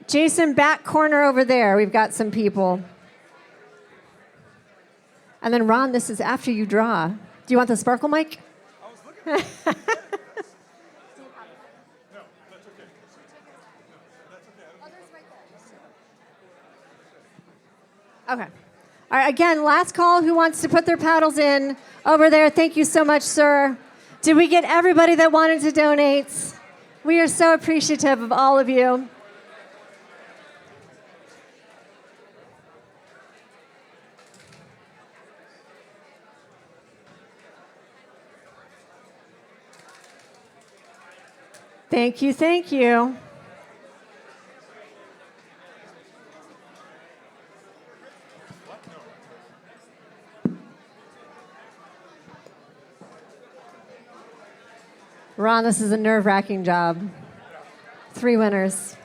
Jason, back corner over there. We've got some people. And then Ron, this is after you draw. Do you want the sparkle mic? I was looking for it. Okay. All right, again, last call. Who wants to put their paddles in? Over there. Thank you so much, sir. Did we get everybody that wanted to donate? We are so appreciative of all of you. Thank you, thank you. Ron, this is a nerve-wracking job. 3 winners.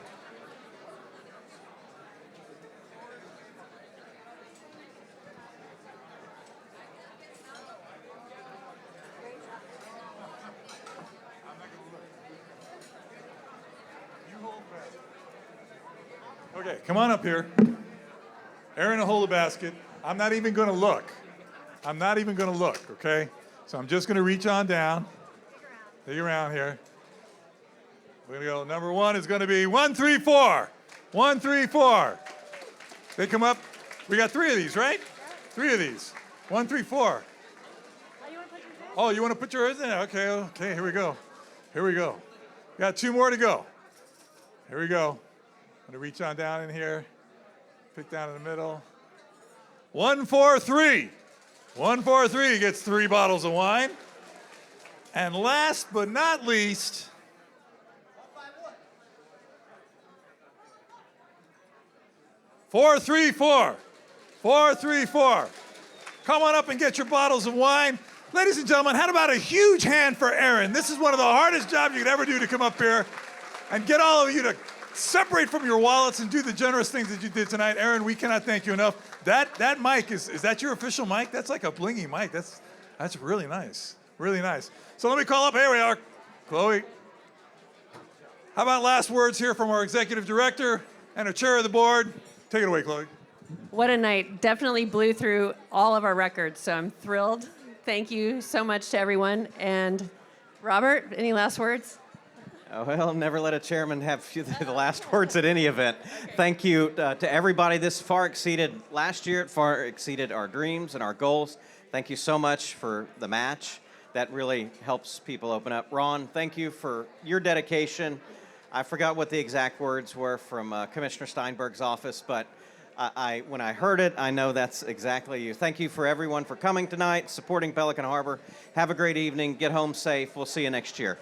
Okay, come on up here. Aaron will hold the basket. I'm not even going to look. I'm not even going to look, okay? So I'm just going to reach on down. Take you around here. We're going to go. Number 1 is going to be 134. 134. They come up. We got 3 of these, right? 3 of these. 134. Oh, you want to put yours in? Okay, okay, here we go. Here we go. We got 2 more to go. Here we go. I'm going to reach on down in here. Pick down in the middle. 143. 143 gets 3 bottles of wine. And last but not least, 434. 434. Come on up and get your bottles of wine. Ladies and gentlemen, how about a huge hand for Aaron? This is one of the hardest jobs you could ever do, to come up here and get all of you to separate from your wallets and do the generous things that you did tonight. Aaron, we cannot thank you enough. That mic, is that your official mic? That's like a blingy mic. That's really nice. Really nice. So let me call up, here we are, Chloe. How about last words here from our executive director and our chair of the board? Take it away, Chloe. What a night. Definitely blew through all of our records, so I'm thrilled. Thank you so much to everyone. And Robert, any last words? Oh, well, never let a chairman have the last words at any event. Thank you to everybody. This far exceeded last year. It far exceeded our dreams and our goals. Thank you so much for the match. That really helps people open up. Ron, thank you for your dedication. I forgot what the exact words were from Commissioner Steinberg's office, but when I heard it, I know that's exactly you. Thank you for everyone for coming tonight, supporting Pelican Harbor. Have a great evening. Get home safe. We'll see you next year.